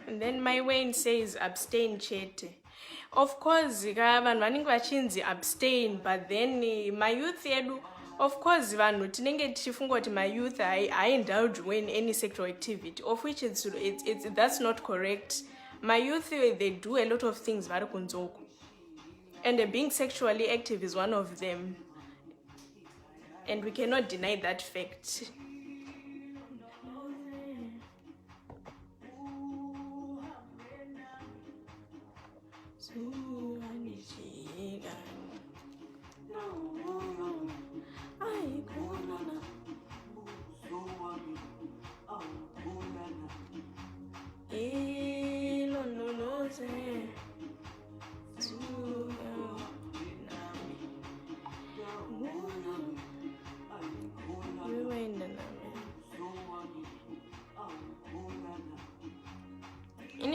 And then my Wayne says abstain chete. Of course, vanhu vanenge vachinzi abstain, but then my youth edu, of course, vanhu tinenge tichifunga kuti my youth I indulge in any sexual activity, of which that's not correct. My youth, they do a lot of things vari kunzoko, and being sexually active is one of them, and we cannot deny that fact.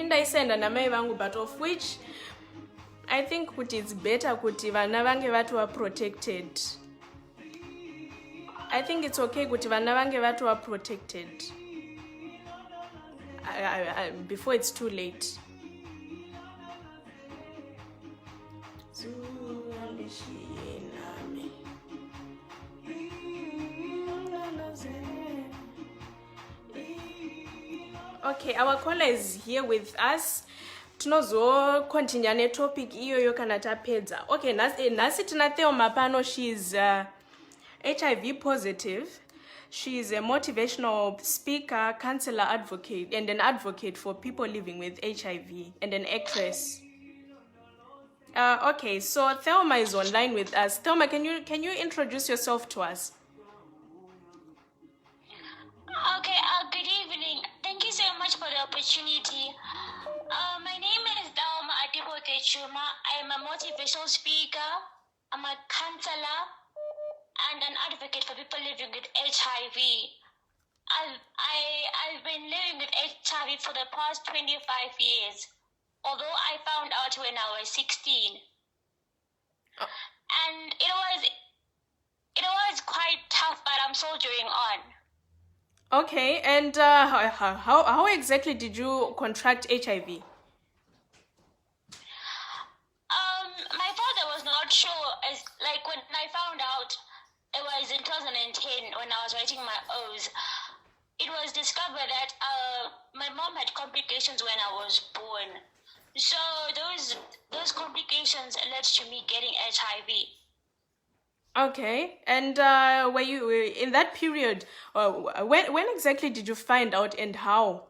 Ndaisenda namai vangu, but of which I think kuti it's better kuti vana vange vatu protected. I think it's okay kuti vana vange vatu protected before it's too late. Okay, our caller is here with us. Tinozo continue ne topic iyoyo kana tapedza. Okay, nasi tina Thelma pano, she's HIV positive. She is a motivational speaker, counselor, advocate, and an advocate for people living with HIV, and an actress. Okay, so Thelma is online with us. Thelma, can you introduce yourself to us? Okay, good evening. Thank you so much for the opportunity. My name is Thelma Adibote Chuma. I am a motivational speaker, I'm a counselor, and an advocate for people living with HIV. I've been living with HIV for the past 25 years, although I found out when I was 16. And it was quite tough, but I'm soldiering on. Okay, and how exactly did you contract HIV? My father was not sure, as like when I found out, it was in 2010 when I was writing my O's. It was discovered that my mom had complications when I was born. So those complications led to me getting HIV. Okay, and were you in that period? When exactly did you find out, and how?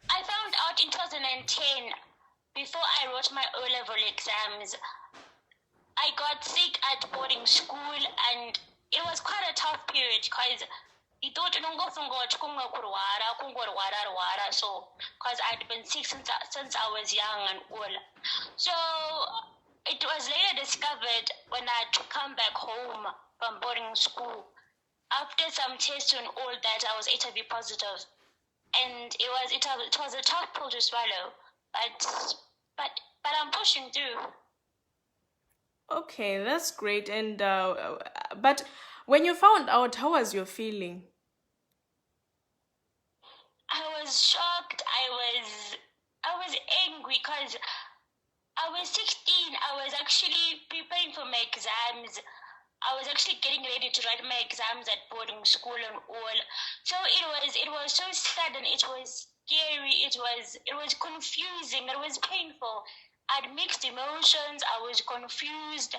I found out in 2010 before I wrote my O-level exams. I got sick at boarding school, and it was quite a tough period because it thought so because I'd been sick since I was young and all. So it was later discovered when I had to come back home from boarding school after some tests and all that I was HIV positive, and it was a tough pill to swallow, but I'm pushing through. Okay, that's great. And but when you found out, how was your feeling? I was shocked. I was angry because I was 16. I was actually preparing for my exams. I was actually getting ready to write my exams at boarding school and all. So it was so sudden. It was scary. It was confusing. It was painful. I had mixed emotions. I was confused.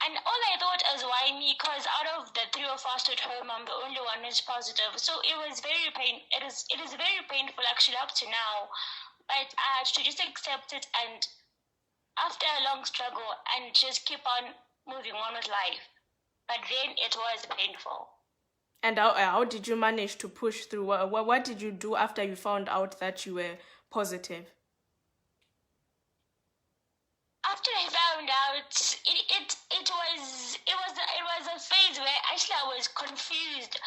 And all I thought is, why me? Because out of the three of us at home, I'm the only one who's positive. So it was it is very painful actually up to now. But I had to just accept it, and after a long struggle, and just keep on moving on with life. But then it was painful. And how did you manage to push through? What did you do after you found out that you were positive? After I found out, it was a phase where actually I was confused.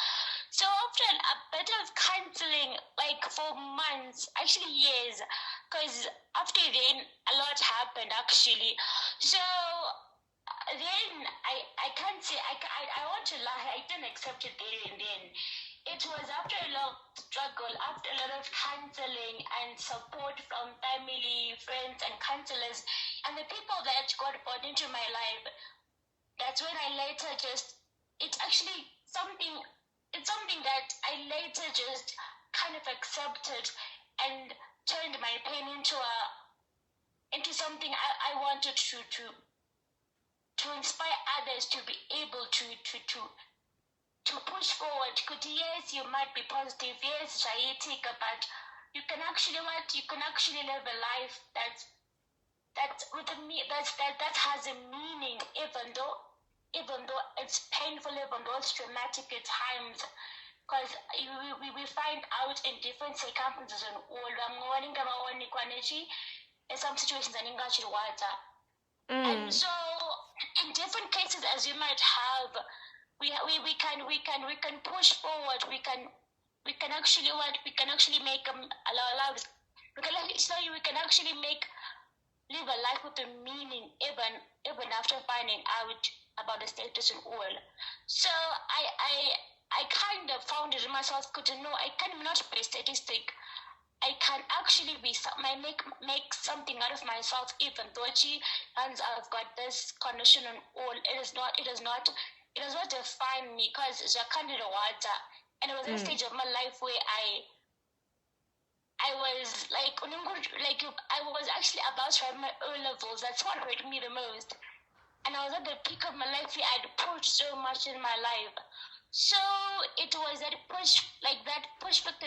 So after a bit of counseling, like for months, actually years, because after then a lot happened actually. So then I can't say I want to lie. I didn't accept it there and then. It was after a long struggle, after a lot of counseling and support from family, friends, and counselors, and the people that got brought into my life. That's when I later it's something that I later just kind of accepted and turned my pain into something I wanted to inspire others to be able to push forward. Because yes, you might be positive, yes, Jaitika, but you can actually live a life that has a meaning, even though it's painful, even though it's traumatic at times. Because we find out in different circumstances and all. In some situations, and so in different cases, as you might have, we can push forward. We can actually make our lives. We can actually live a life with a meaning, even after finding out about the status and all. So I kind of found it in myself because I cannot be a statistic. I can actually make something out of myself, even though I've got this condition and all. It does not define me, because it's a candid water. And it was a stage of my life where I was I was actually about to have my O levels. That's what hurt me the most. and I was at the peak of my life. I had pushed so much in my life. So it was that push, like that push factor.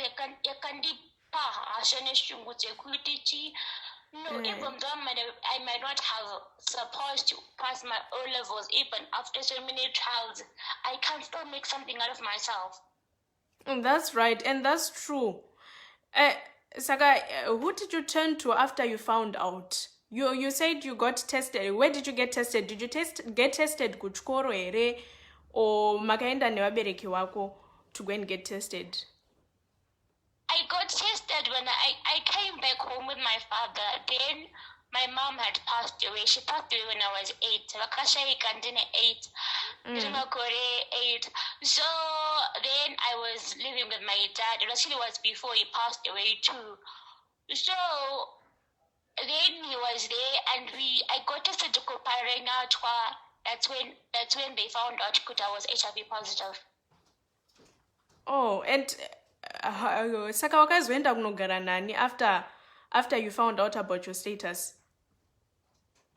No, even though I might not have supposed to pass my O levels, even after so many trials, I can still make something out of myself. That's right, and that's true. Saka, who did you turn to after you found out? You said you got tested. Where did you get tested? Did you get tested kuchikoro ere or makaenda nevabereki wako to go and get tested? I got tested when I came back home with my father. Then my mom had passed away. She passed away when I was 8. Vakashai kandine 8. 8. So then I was living with my dad. It actually was before he passed away too. So then he was there, and I got tested to Koparena. That's when they found out that I was HIV positive. Oh, and saka wakazoenda kunogara nani after you found out about your status?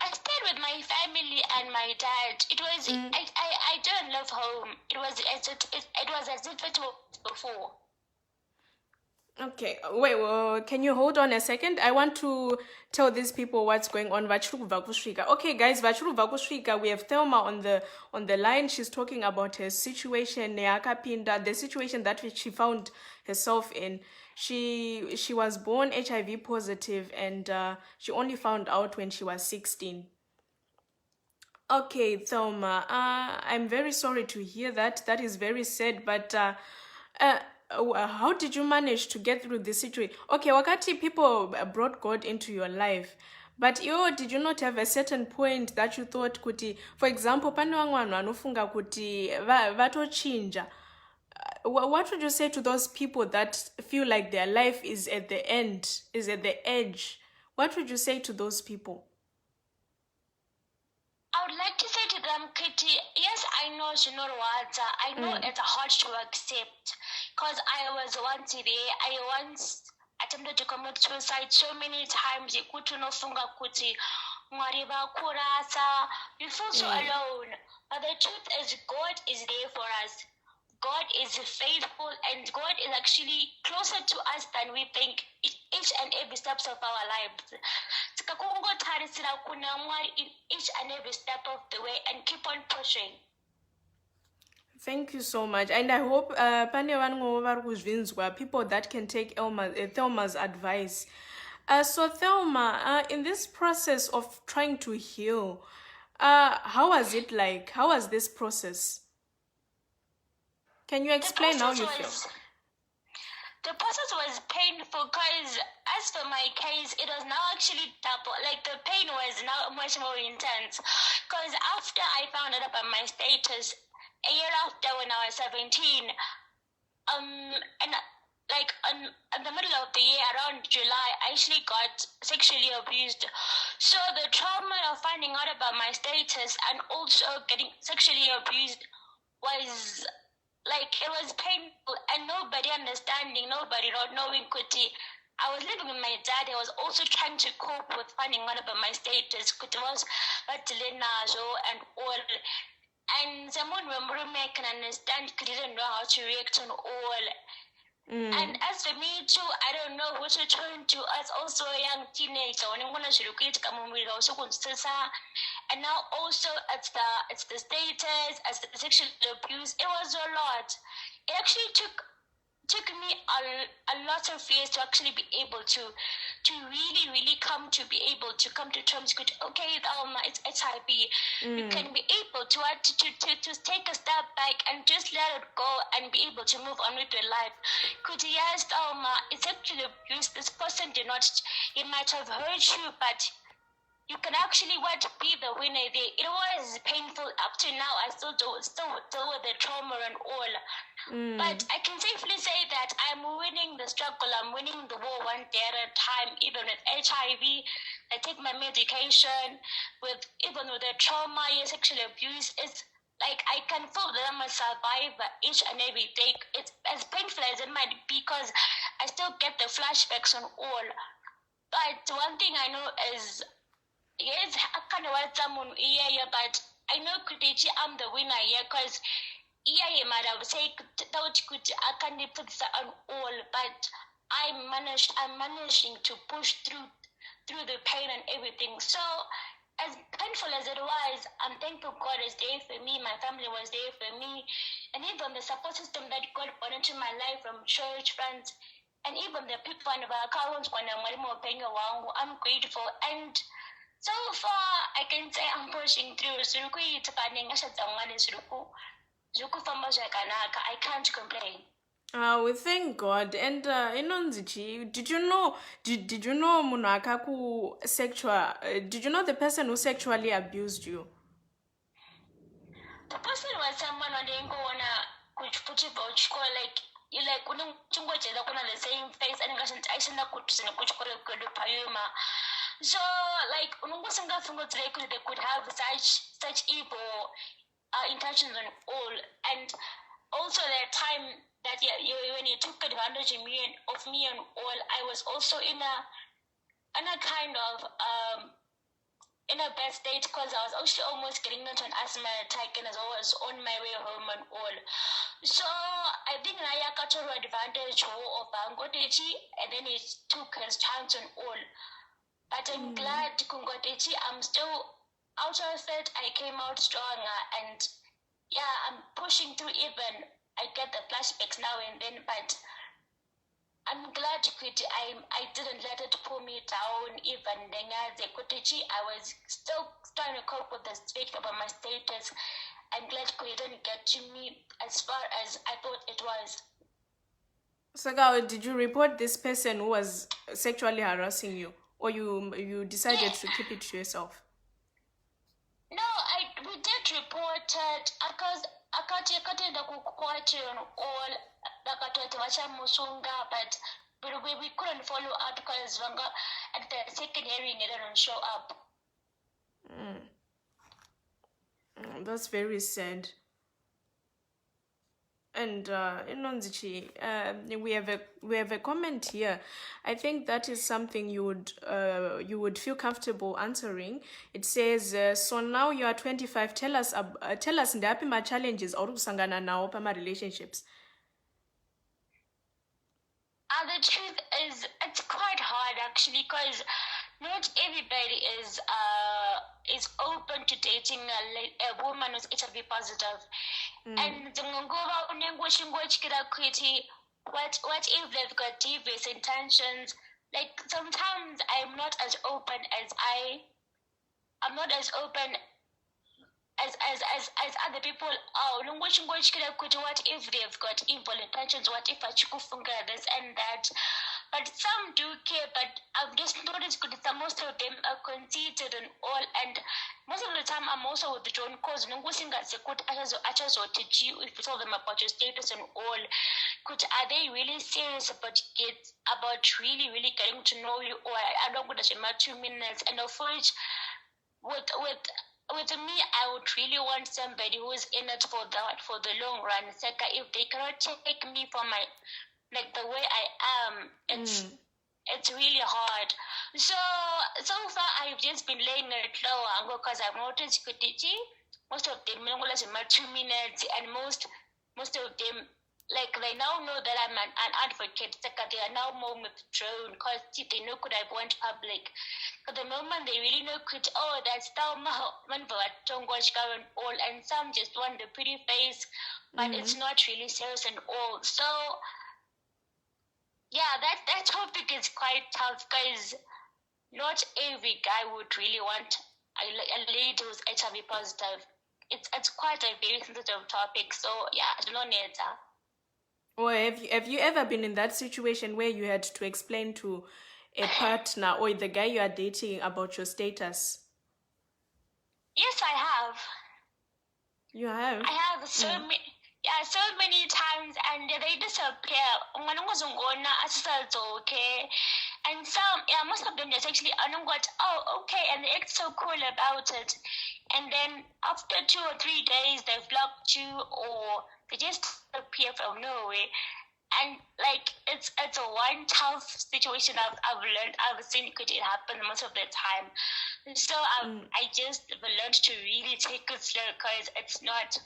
I stayed with my family and my dad. It was I didn't live home. It was as if it was before. Okay, wait, can you hold on a second? I want to tell these people what's going on. Okay, guys, we have Thelma on the line. She's talking about her situation, the situation that she found herself in. She was born HIV positive, and she only found out when she was 16. Okay, Thelma, I'm very sorry to hear that. That is very sad, but how did you manage to get through this situation? Okay, wakati people brought God into your life, but did you not have a certain point that you thought kuti, for example, pane vamwe vanhu vanofunga kuti vatochinja? What would you say to those people that feel like their life is at the end, is at the edge? What would you say to those people? I would like to say to them, Kitty, yes, I know Mwaita. I know it's hard to accept, because I was once there. I once attempted to commit suicide so many times. You feel so alone. But the truth is, God is there for us. God is faithful, and God is actually closer to us than we think each and every steps of our lives. In each and every step of the way, and keep on pushing. Thank you so much, and I hope people that can take Thelma's advice. So Thelma, in this process of trying to heal, how was it like? How was this process? Can you explain how you feel? The process was painful because, as for my case, it was now actually double. Like, the pain was now much more intense. Because after I found out about my status, a year after, when I was 17, and like in the middle of the year, around July, I actually got sexually abused. So the trauma of finding out about my status and also getting sexually abused was, like, it was painful, and nobody understanding, nobody not knowing Kuti. I was living with my dad. I was also trying to cope with finding out about my status. Kuti was and all. And someone remember me, I can understand, Kuti didn't know how to react on all. And as for me too, I don't know who to turn to. As also a young teenager, and now also it's the status, as the sexual abuse. It was a lot. It actually took me a lot of years to actually be able to really come to terms with, okay, it's HIV. You can be able to take a step back and just let it go and be able to move on with your life. Could yes, it's actually abuse. This person did not. It might have hurt you, but you can actually be the winner there. It was painful up to now. I still deal with the trauma and all. But I can safely say that I'm winning the struggle. I'm winning the war one day at a time. Even with HIV, I take my medication. Even with the trauma, sexual abuse, it's like I can feel that I'm a survivor each and every day. It's as painful as it might be, because I still get the flashbacks on all. But one thing I know is, yes, I kind of want someone here, but I know Kutechi, I'm the winner here because I would say I can't put that on all, but I'm managing to push through the pain and everything. So as painful as it was, I'm thankful God is there for me, my family was there for me, and even the support system that God put into my life from church, friends, and even the people on the accounts when I'm grateful. And so far, I can say I'm pushing through. I can't complain. We thank God. And Inonzichi, did you know munhu sexual? Did you know the person who sexually abused you? The person was someone on the wanna put like you like the same face and so like they could have such evil intentions and all. And also the time that when you took advantage of me and all, I was also in a kind of in a bad state because I was actually almost getting into an asthma attack and as I was on my way home and all. So I think I got to advantage of Angotechi and then he took his chance and all. But I'm glad Kungotechi, I'm still out of it. I came out stronger and yeah, I'm pushing through even. I get the flashbacks now and then, but I'm glad I didn't let it pull me down even then as a Kutechi. I was still trying to cope with the state about my status. I'm glad it didn't get to me as far as I thought it was. Sagao, did you report this person who was sexually harassing you? Or you decided to keep it to yourself? No, we did report it because I got on all but we couldn't follow up because at the second hearing it didn't show up. That's very sad. And Inonzichi, we have a comment here. I think that is something you would feel comfortable answering. It says, so now you are 25. Tell us ndapi ma challenges or kusangana nao pa ma relationships. The truth is, it's quite hard actually because not everybody is open to dating a woman who's HIV positive. And what if they've got devious intentions? Like sometimes I'm not as open as other people are. What if they've got evil intentions? What if I chukufunga this and that? But some do care, but I've just noticed that most of them are conceited and all, and most of the time I'm also withdrawn because if you tell them about your status and all, are they really serious about really, really getting to know you, or I don't go to 2 minutes, and of which with me, I would really want somebody who is in it for the long run. If they cannot take me for my the way I am, it's really hard. So far I've just been laying it low because I've noticed most of them 2 minutes, and most of them they now know that I'm an advocate. They are now more withdrawn because they know I went public. But the moment they really know that's man and all, and some just want the pretty face, but it's not really serious and all. So yeah, that topic is quite tough because not every guy would really want a lady who's HIV positive. It's quite a very sensitive topic. So yeah, I don't know, Neta. Or have you ever been in that situation where you had to explain to a partner or the guy you are dating about your status? Yes, I have. You have? I have so many times, and they disappear. Okay. And some, most of them just actually okay, and they act so cool about it. And then after 2 or 3 days, they've blocked you, or they just appear from nowhere. And it's a one tough situation I've learned. I've seen it happen most of the time. So I just learned to really take it slow because it's not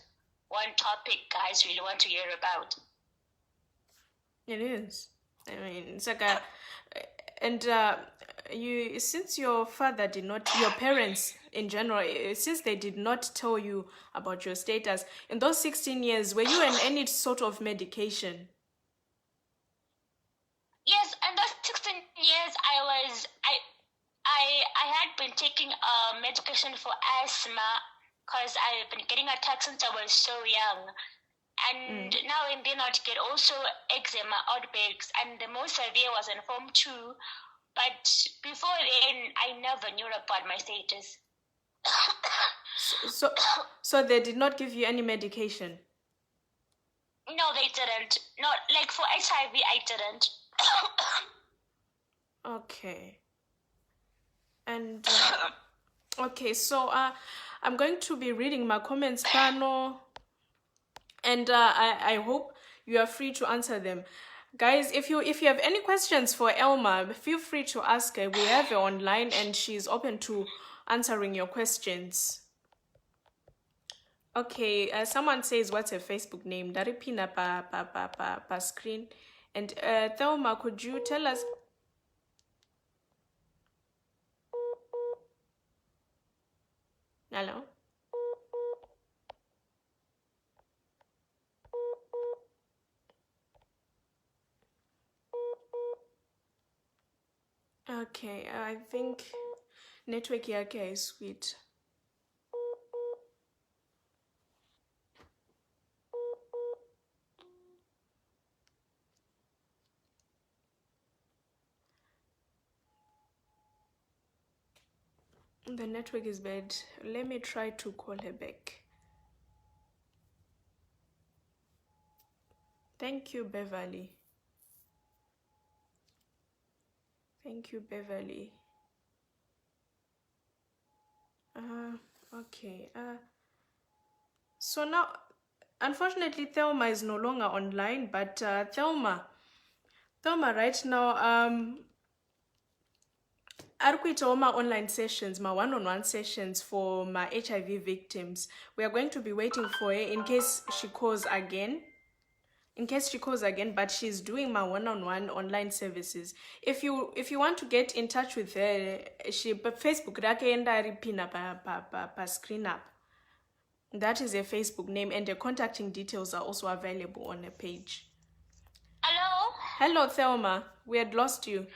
one topic guys really want to hear about. It is. I mean, it's like and you, since your father did not, your parents in general, since they did not tell you about your status, in those 16 years, were you on any sort of medication? Yes, and those 16 years I had been taking medication for asthma because I've been getting attacks since I was so young. And now and then I'd get also eczema outbreaks, and the most severe was in Form 2. But before then, I never knew about my status. So they did not give you any medication? No, they didn't. Not like for HIV, I didn't. Okay. And okay, so I'm going to be reading my comments panel, and I hope you are free to answer them. Guys, if you have any questions for Elma, feel free to ask her. We have her online and she's open to answering your questions. Okay, someone says, what's her Facebook name? Daripina pa screen. And Thelma, could you tell us? Hello? Okay, I think network yake is sweet. The network is bad. Let me try to call her back. Thank you, Beverly. Thank you, Beverly. Okay. So now, unfortunately, Thelma is no longer online, but Thelma right now, Arkuita my online sessions, my one-on-one sessions for my HIV victims. We are going to be waiting for her in case she calls again. But she's doing my one-on-one online services. If you want to get in touch with her, she Facebook rake enda ripina pa screen up. That is her Facebook name, and the contacting details are also available on her page. Hello? Hello, Thelma. We had lost you.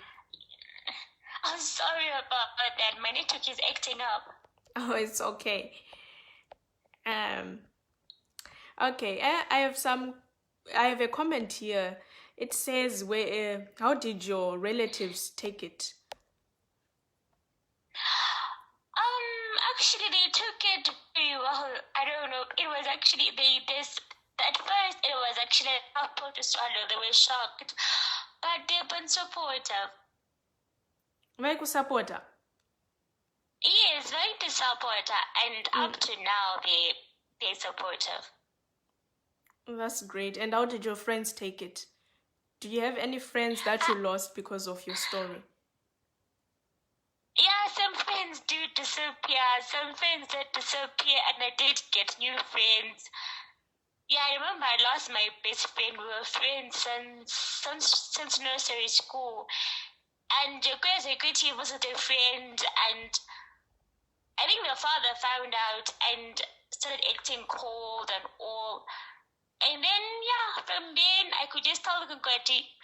I'm sorry about that. My network is acting up. Oh, it's okay. Okay, I have a comment here. It says, how did your relatives take it? Actually, they took it very well. I don't know. It was actually at first it was actually hard to swallow. They were shocked, but they've been supportive. Very supporter. Yes, very supporter, and up to now they're supportive. That's great. And how did your friends take it? Do you have any friends that you lost because of your story? Yeah, some friends do disappear. Some friends did disappear, and I did get new friends. Yeah, I remember I lost my best friend. We were friends since nursery school. And Equity was a friend, and I think the father found out and started acting cold and all. And then, yeah, from then I could just tell Equity.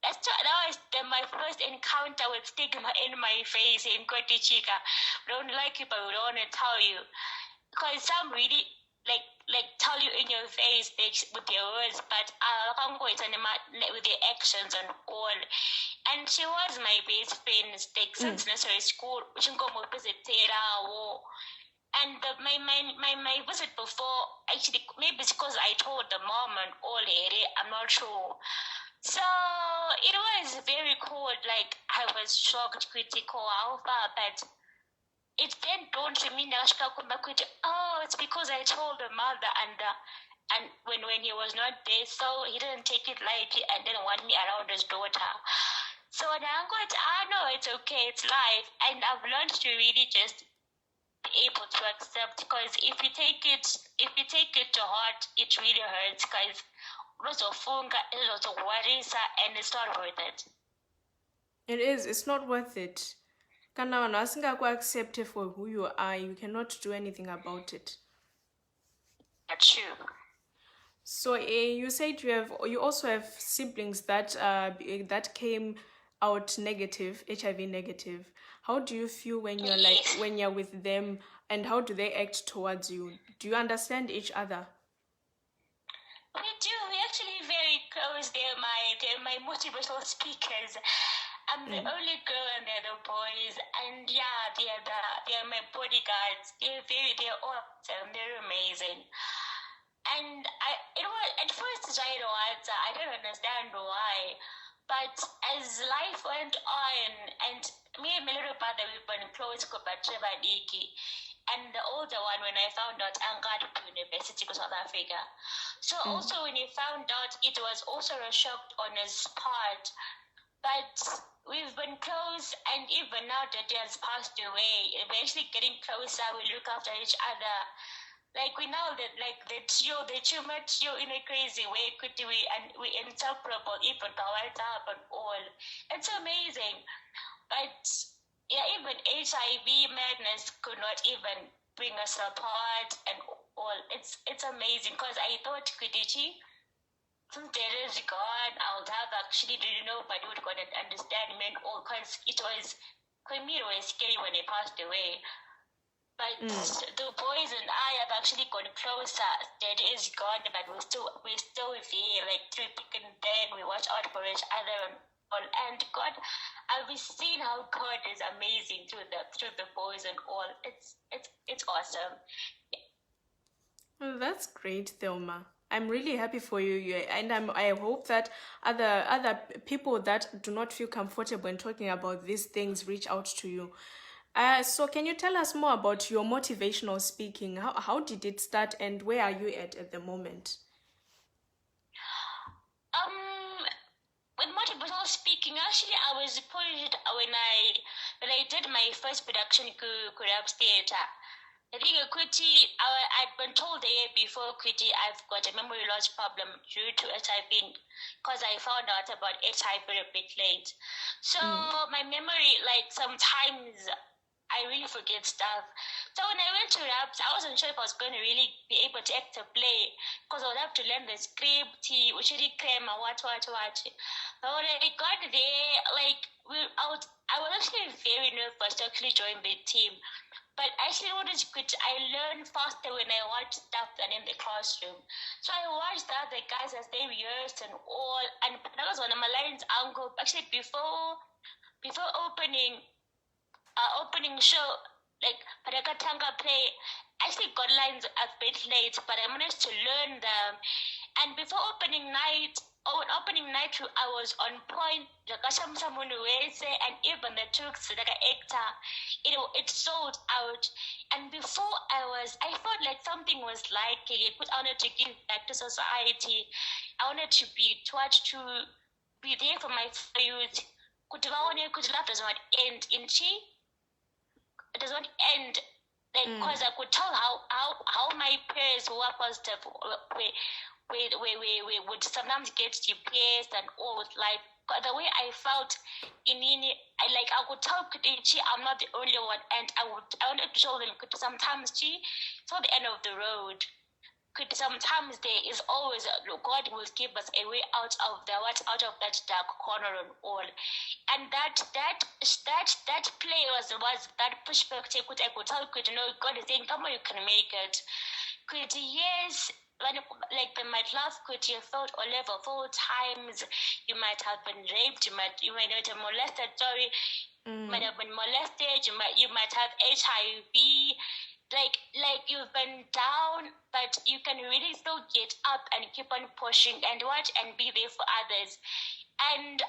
That was my first encounter with stigma in my face in Kweti Chica. We don't like it, but we don't want to tell you. Because some really like tell you in your face with their words, but with their actions and all. And she was my best friend since nursery school. And my visit before, actually, maybe it's because I told the mom and all, I'm not sure. So it was very cold. Like, I was shocked, critical, but it then dawned to me now. Oh, it's because I told the mother, and when he was not there, so he didn't take it lightly and didn't want me around his daughter. So now I'm going to, I know it's okay, it's life. And I've learned to really just be able to accept, because if you take it to heart, it really hurts, because unozofunga inozokuwarisa and it's not worth it. It is, it's not worth it. Kana vanhu vasingakuaccept for who you are, you cannot do anything about it. That's true. So you said you also have siblings that came out negative, HIV negative. How do you feel when you're with them, and how do they act towards you? Do you understand each other? We do. We're actually very close. They're my motivational speakers. I'm the only girl and they're the boys. And yeah, they're my bodyguards. They're awesome. They're amazing. And at first I don't understand why. But as life went on, and me and my little brother, we've been close to Badiki. And the older one, when I found out, Angad to University of South Africa. So also when he found out, it was also a shock on his part. But we've been close, and even now that he has passed away, we're actually getting closer. We look after each other. Like we know that, like the too much in a crazy way, could we inseparable, even Mwaita and all. It's amazing. But yeah, even HIV madness could not even bring us apart and all. It's amazing, because I thought Kudichi, since there is God, I would have actually didn't know, but would God understand me and all, because it was scary when he passed away. But the boys and I have actually gone closer. That is gone, but we're still here, like through thick and thin. We watch out for each other and all. And God, I've seen how God is amazing through the boys and all. It's awesome. Well, that's great, Thelma. I'm really happy for you, and I hope that other people that do not feel comfortable in talking about these things reach out to you. So can you tell us more about your motivational speaking? How did it start, and where are you at the moment? With motivational speaking, actually, I was pushed when I did my first production Kurab's Theatre. I think I'd been told the year before I've got a memory loss problem due to HIV, because I found out about HIV a bit late. So my memory, like sometimes I really forget stuff. So when I went to raps, I wasn't sure if I was going to really be able to act or play, because I would have to learn the script, which really came and what. But when I got there, like I was actually very nervous to actually join the team. But actually, I learn faster when I watch stuff than in the classroom. So I watched the other guys as they rehearsed and all, and that was one of my lines. Uncle, actually before opening show, like Parakatanga play, I actually got lines a bit late, but I managed to learn them. And before opening night, I was on point. And even the tricks, like an actor, it sold out. And before I felt like something was lacking. I wanted to give back to society. I wanted to be there for my youth. Could love does not end in chi. It does not end. Like, because I could tell how my parents who were positive we would sometimes get depressed and all. Like the way I felt I could tell Kudichi I'm not the only one, and I wanted to show them sometimes it's not the end of the road. Sometimes there is always God will give us a way out of that dark corner and all. And that play was that perspective. I could tell God is saying, come on, you can make it. Yes, like they might laugh, you felt all level 4 times. You might have been raped. You might not have molested. Sorry, you might have been molested. You might have HIV. Like you've been down, but you can really still get up and keep on pushing and watch and be there for others. And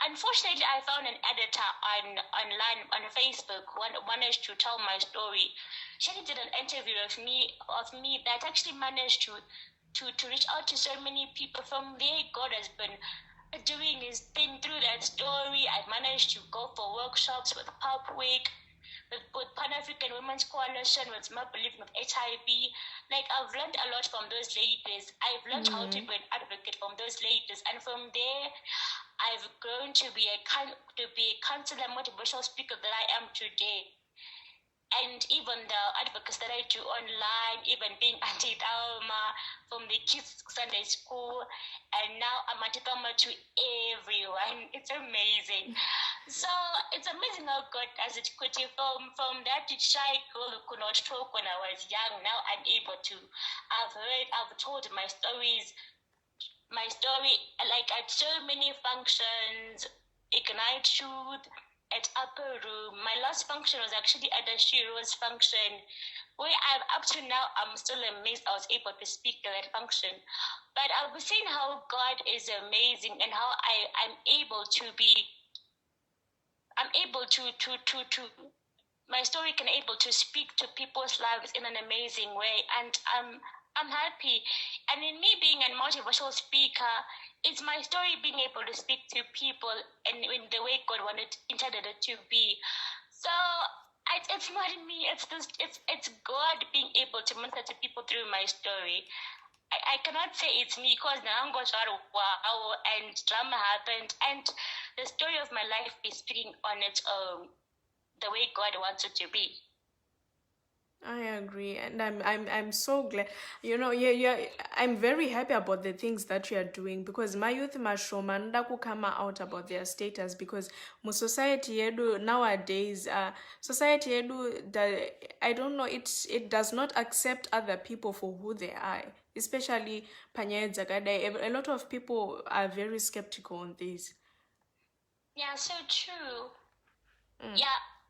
unfortunately, I found an editor online on Facebook who managed to tell my story. She did an interview of me that actually managed to reach out to so many people. From there, God has been doing his thing through that story. I managed to go for workshops with Pulp Week, with Pan-African Women's Coalition, with my belief with HIV. Like, I've learned a lot from those ladies. I've learned how to be an advocate from those ladies. And from there, I've grown to be a counselor, motivational speaker that I am today. And even the advocacy that I do online, even being Auntie Dalma from the Kids Sunday School, and now I'm Auntie Dalma to everyone. It's amazing. So it's amazing how God does it. From that shy girl who could not talk when I was young, now I'm able to. I've told my story, like at so many functions, Ignite Truth, at Upper Room. My last function was actually at the Shiro's function, where up to now, I'm still amazed I was able to speak at that function. But I'll be saying how God is amazing and how I'm able to my story can able to speak to people's lives in an amazing way. And I'm happy. And in me being a motivational speaker, it's my story being able to speak to people and in the way God intended it to be. So it's not me. It's God being able to minister to people through my story. I cannot say it's me because now wow and drama happened and the story of my life is speaking on its own, the way God wants it to be. I agree, and I'm so glad. Yeah. I'm very happy about the things that you are doing because my youth mashoma ndaku come out about their status because mu society yedu nowadays, society yedu, I don't know, it does not accept other people for who they are, especially panyaya dzakadai. A lot of people are very skeptical on this. Yeah, so true.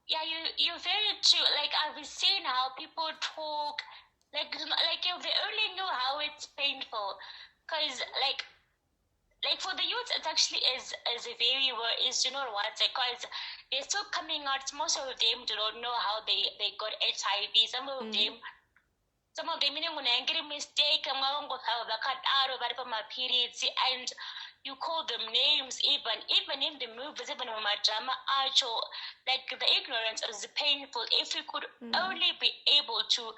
Yeah, you're very true. Like, I've seen how people talk, like if they only knew how it's painful, because like for the youth, it actually is a very is because they're still coming out. Most of them do not know how they got HIV. Some of them angry mistake periods and you call them names even in the movies, even on my drama actual, like the ignorance is painful. If we could only be able to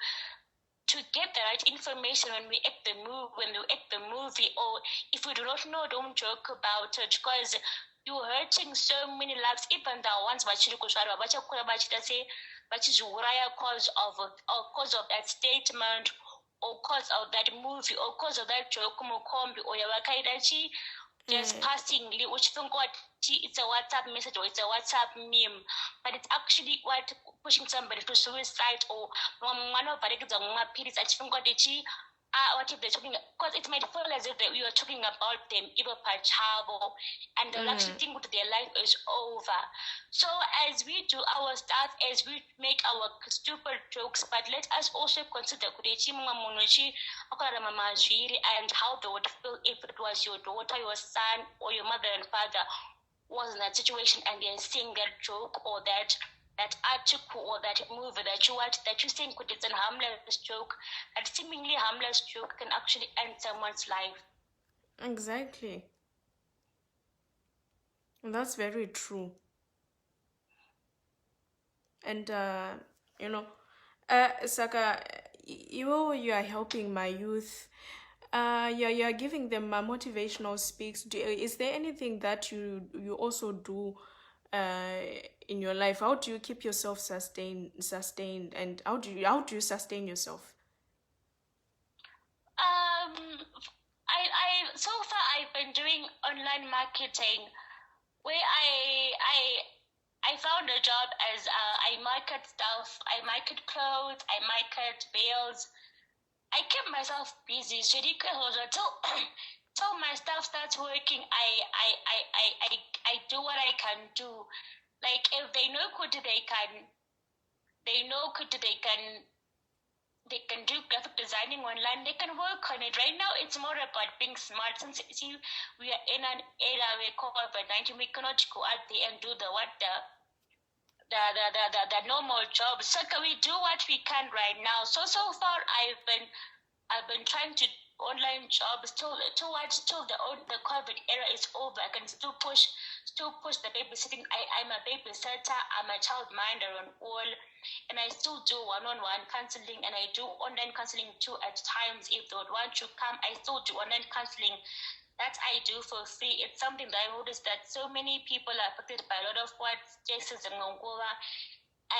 get the right information when we act the movie, or if we do not know, don't joke about it, because you're hurting so many lives. Even the ones cause of that statement, or cause of that movie, or cause of that joke or just passingly, which think what it's a WhatsApp message or it's a WhatsApp meme, but it's actually what pushing somebody to suicide or one of the periods. I think what what if they're talking, because it might feel as if we are talking about them even per chabo, and they'll actually think that their life is over. So as we do our stuff, as we make our stupid jokes, but let us also consider and how they would feel if it was your daughter, your son, or your mother and father was in that situation and they're seeing that joke or that article or that movie that you watch, that you think it's a harmless joke, that seemingly harmless joke can actually end someone's life. Exactly. That's very true. And Saka, you are helping my youth. You are giving them motivational speaks. Is there anything that you also do in your life? How do you keep yourself sustained, and how do you sustain yourself? I so far I've been doing online marketing, where I found a job as I market stuff, I market clothes, I market bills. I kept myself busy. So till my stuff starts working, I do what I can do. Like if they know they can do graphic designing online, they can work on it. Right now it's more about being smart. Since we are in an era where COVID-19, we cannot go out there and do the normal jobs. So can we do what we can right now? So far I've been trying to online jobs till the COVID era is over. I can still push the babysitting. I'm a babysitter. I'm a child minder on all, and I still do one-on-one counseling, and I do online counseling too at times. If they would want to come, I still do online counseling. That I do for free. It's something that I noticed that so many people are affected by a lot of what cases in Angola,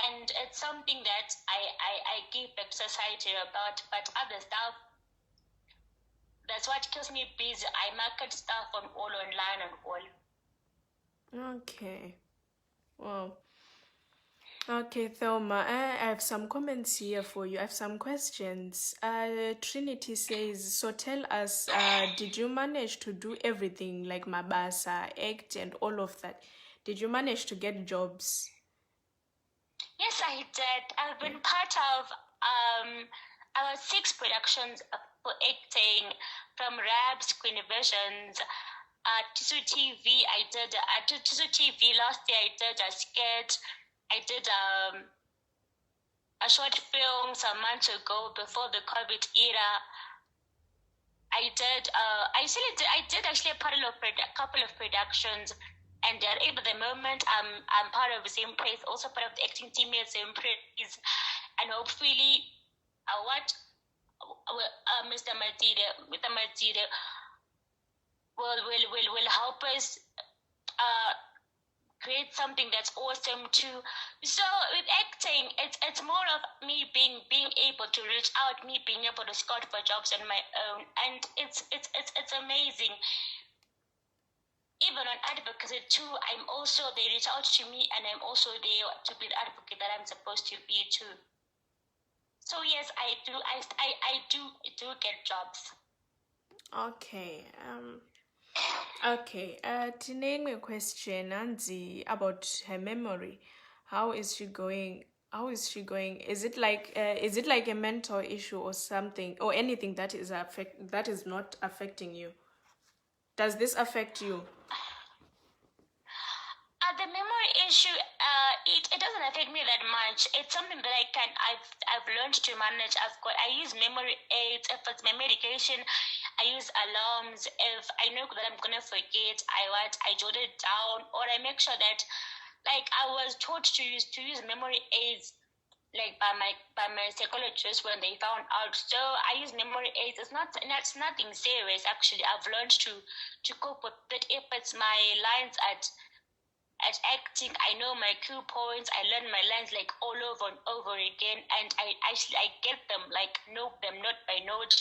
and it's something that I give back to society about. But other stuff, that's what keeps me busy. I market stuff on all online and all. Okay. Wow. Okay, Thelma, I have some comments here for you. I have some questions. Trinity says, so tell us, did you manage to do everything like Mabasa, act, and all of that? Did you manage to get jobs? Yes, I did. I've been part of our 6 productions for acting, from Raps, Queen Visions, Tisu TV. I did Tisu TV last year. I did a sketch. I did a short film some months ago before the COVID era. I did actually a couple of productions, and at the moment I'm part of the same place, also part of the acting team at the same place, and hopefully Mr. Matide will help us create something that's awesome too. So with acting, it's more of me being able to reach out, me being able to scout for jobs on my own, and it's amazing. Even on advocacy too, they reach out to me, and I'm also there to be the advocate that I'm supposed to be too. So yes, I do get jobs. Okay. Okay. Tineng, a question, Nanzi, about her memory. How is she going? Is it like a mental issue or something, or anything that is not affecting you? Does this affect you? The memory issue, it doesn't affect me that much. It's something that I've learned to manage. I use memory aids. If it's my medication, I use alarms. If I know that I'm gonna forget, I jot it down, or I make sure that, like, I was taught to use memory aids, like by my psychologist when they found out. So I use memory aids. It's nothing serious actually. I've learned to cope with it. If it's my lines at acting, I know my cue points. I learn my lines like all over and over again, and I get them, like, know them note by note.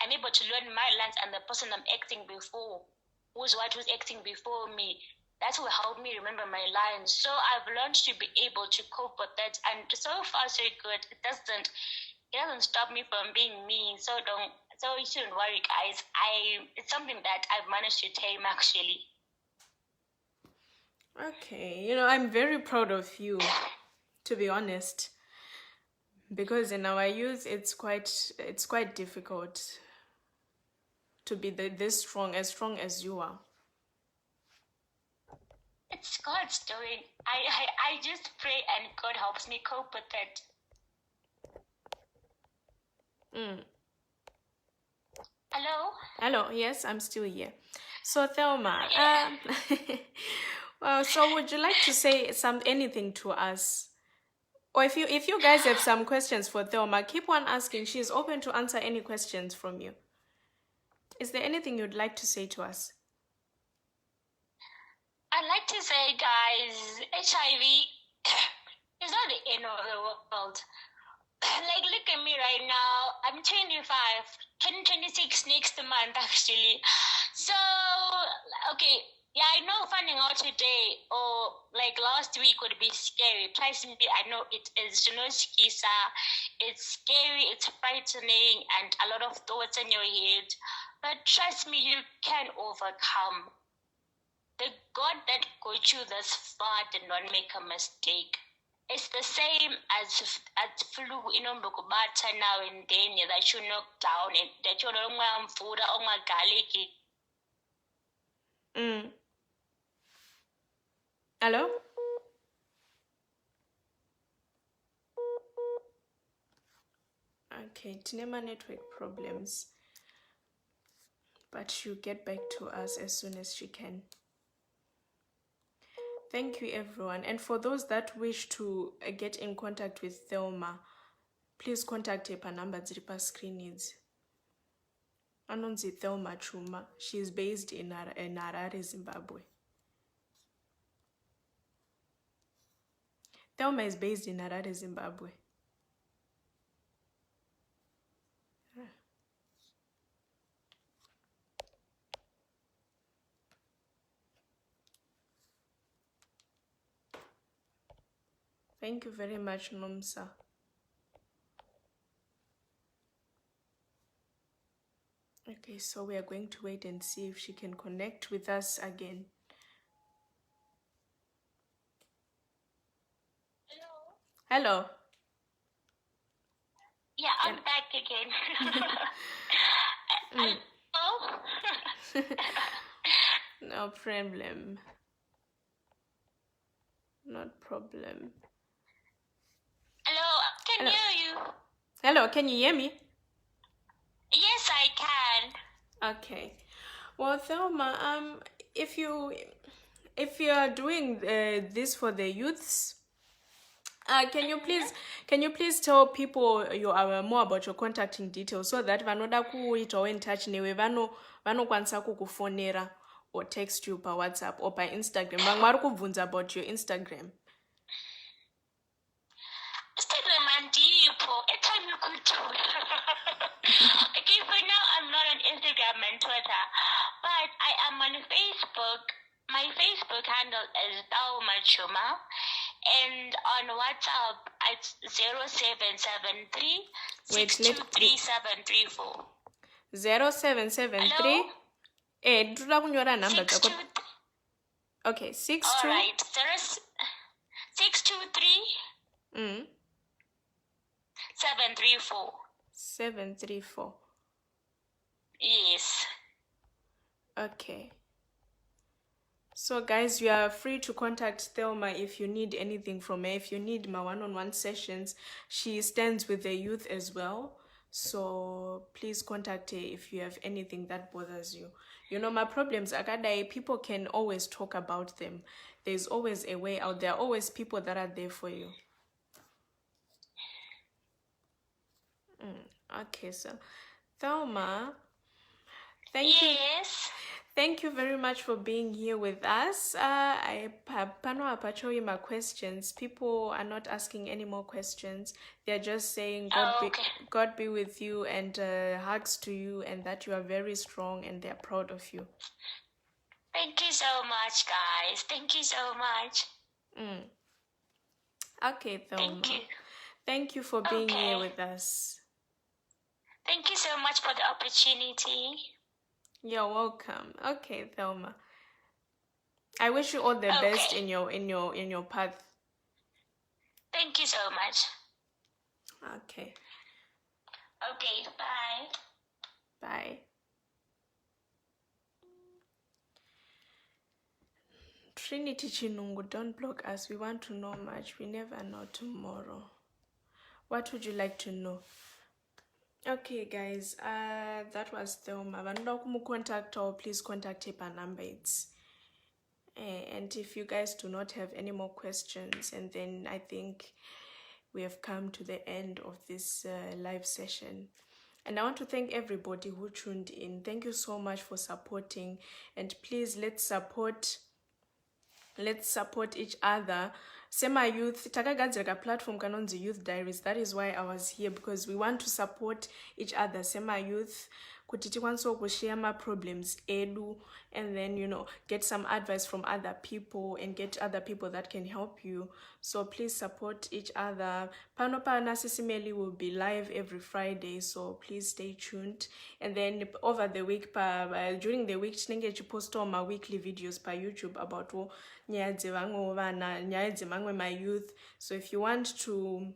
I'm able to learn my lines and the person I'm acting before, who's acting before me. That will help me remember my lines. So I've learned to be able to cope with that, and so far so good. It doesn't stop me from being me. So you shouldn't worry, guys. It's something that I've managed to tame actually. Okay, I'm very proud of you, to be honest, because in our youth it's quite difficult to be this strong as you are. It's God's doing. I just pray and God helps me cope with it. Hello, yes, I'm still here. So Thelma, well, so would you like to say anything to us? Or if you guys have some questions for Thelma, keep on asking. She's open to answer any questions from you. Is there anything you'd like to say to us? I'd like to say, guys, HIV is not the end of the world. Like, look at me right now. I'm 25, 26 next month, actually. So, okay, yeah, I know finding out today or like last week would be scary. Trust me, I know it is. It's scary, it's frightening, and a lot of thoughts in your head. But trust me, you can overcome. The God that got you this far did not make a mistake. It's the same as flu inombokubata now and then that you knock down and that you don't want food or garlic. Hello? Okay, Tinema network problems. but she'll get back to us as soon as she can. Thank you, everyone. And for those that wish to get in contact with Thelma, please contact her per number ziripa screens. Anonzi Thelma Chuma. She is based in Harare, Zimbabwe. Thelma is based in Harare, Zimbabwe. Thank you very much, Nomsa. Okay, so we are going to wait and see if she can connect with us again. Hello. Yeah, I'm back again. Hello? No problem. Not problem. Hello, I can hear you. Hello, can you hear me? Yes, I can. Okay. Well, Thelma, if you are doing this for the youths, can you please tell people more about your contacting details so that vanoda kuitawo in touch newe vanokwanisa kukufonera or text you per WhatsApp or by Instagram. Vamwe vari kubvunza about your Instagram. Instagram andipo. Anytime you could do. Okay, for now I'm not on Instagram and Twitter, but I am on Facebook. My Facebook handle is Thelma Chuma, and on WhatsApp it's 0773 623734. 0773. Ndoda kunyora number dzako. Okay, 62. All right, 623 734. 734. Yes. Okay. So guys, you are free to contact Thelma if you need anything from her. If you need my one-on-one sessions, she stands with the youth as well. So please contact her if you have anything that bothers you. You know, my problems, akadai, people can always talk about them. There's always a way out. There are always people that are there for you. Okay, so Thelma, thank you very much for being here with us. I pano my questions. People are not asking any more questions. They're just saying God be with you and hugs to you, and that you are very strong and they're proud of you. Thank you so much, guys. Thank you so much. Okay, Thelma. Thank you for being here with us. Thank you so much for the opportunity. You're welcome. Okay, Thelma. I wish you all the best in your path. Thank you so much. Okay. Okay, bye. Bye. Trinity Chinungu, don't block us. We want to know much. We never know tomorrow. What would you like to know? Okay, guys, that was Thelma. Vanoda kumucontact or please contact her per number. And if you guys do not have any more questions, and then I think we have come to the end of this live session. And I want to thank everybody who tuned in. Thank you so much for supporting. And please, let's support each other. Sema Youth, takagadzira platform kanonzi Youth Diaries. That is why I was here, because we want to support each other. Sema Youth, kuti tikwanisa kushare my problems edu, and then, you know, get some advice from other people and get other people that can help you. So please support each other. Pano pa Sis Melly will be live every Friday, so please stay tuned. And then over the week, during the week, tinenge post all my weekly videos per YouTube about my youth. So if you want to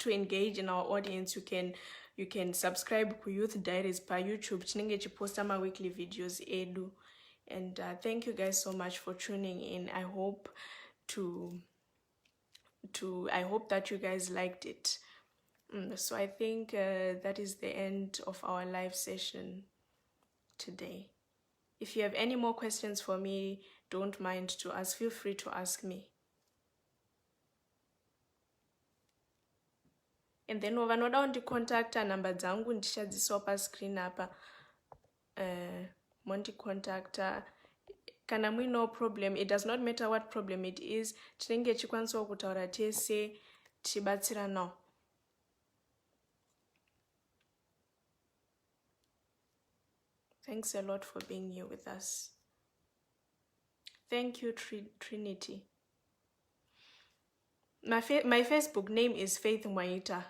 engage in our audience, you can subscribe to Youth Diaries per YouTube. Tinenge post my weekly videos edu. And thank you guys so much for tuning in. I hope that you guys liked it. So I think that is the end of our live session. today. If you have any more questions for me, don't mind to ask. Feel free to ask me. And then vanoda undicontacta number dzangu ndichadzisawo pascreen apa. Mondicontacta kana muino problem, it does not matter what problem it is, tinenge chikwanisawo kutaura tese tichibatsiranawo. Thanks a lot for being here with us. Thank you, Trinity. My Facebook name is Faith Mwaita,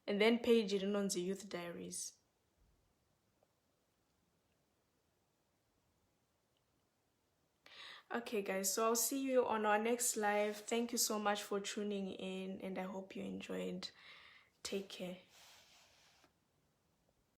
and then page Rinonzi Youth Diaries. Okay guys, so I'll see you on our next live. Thank you so much for tuning in, and I hope you enjoyed. Take care.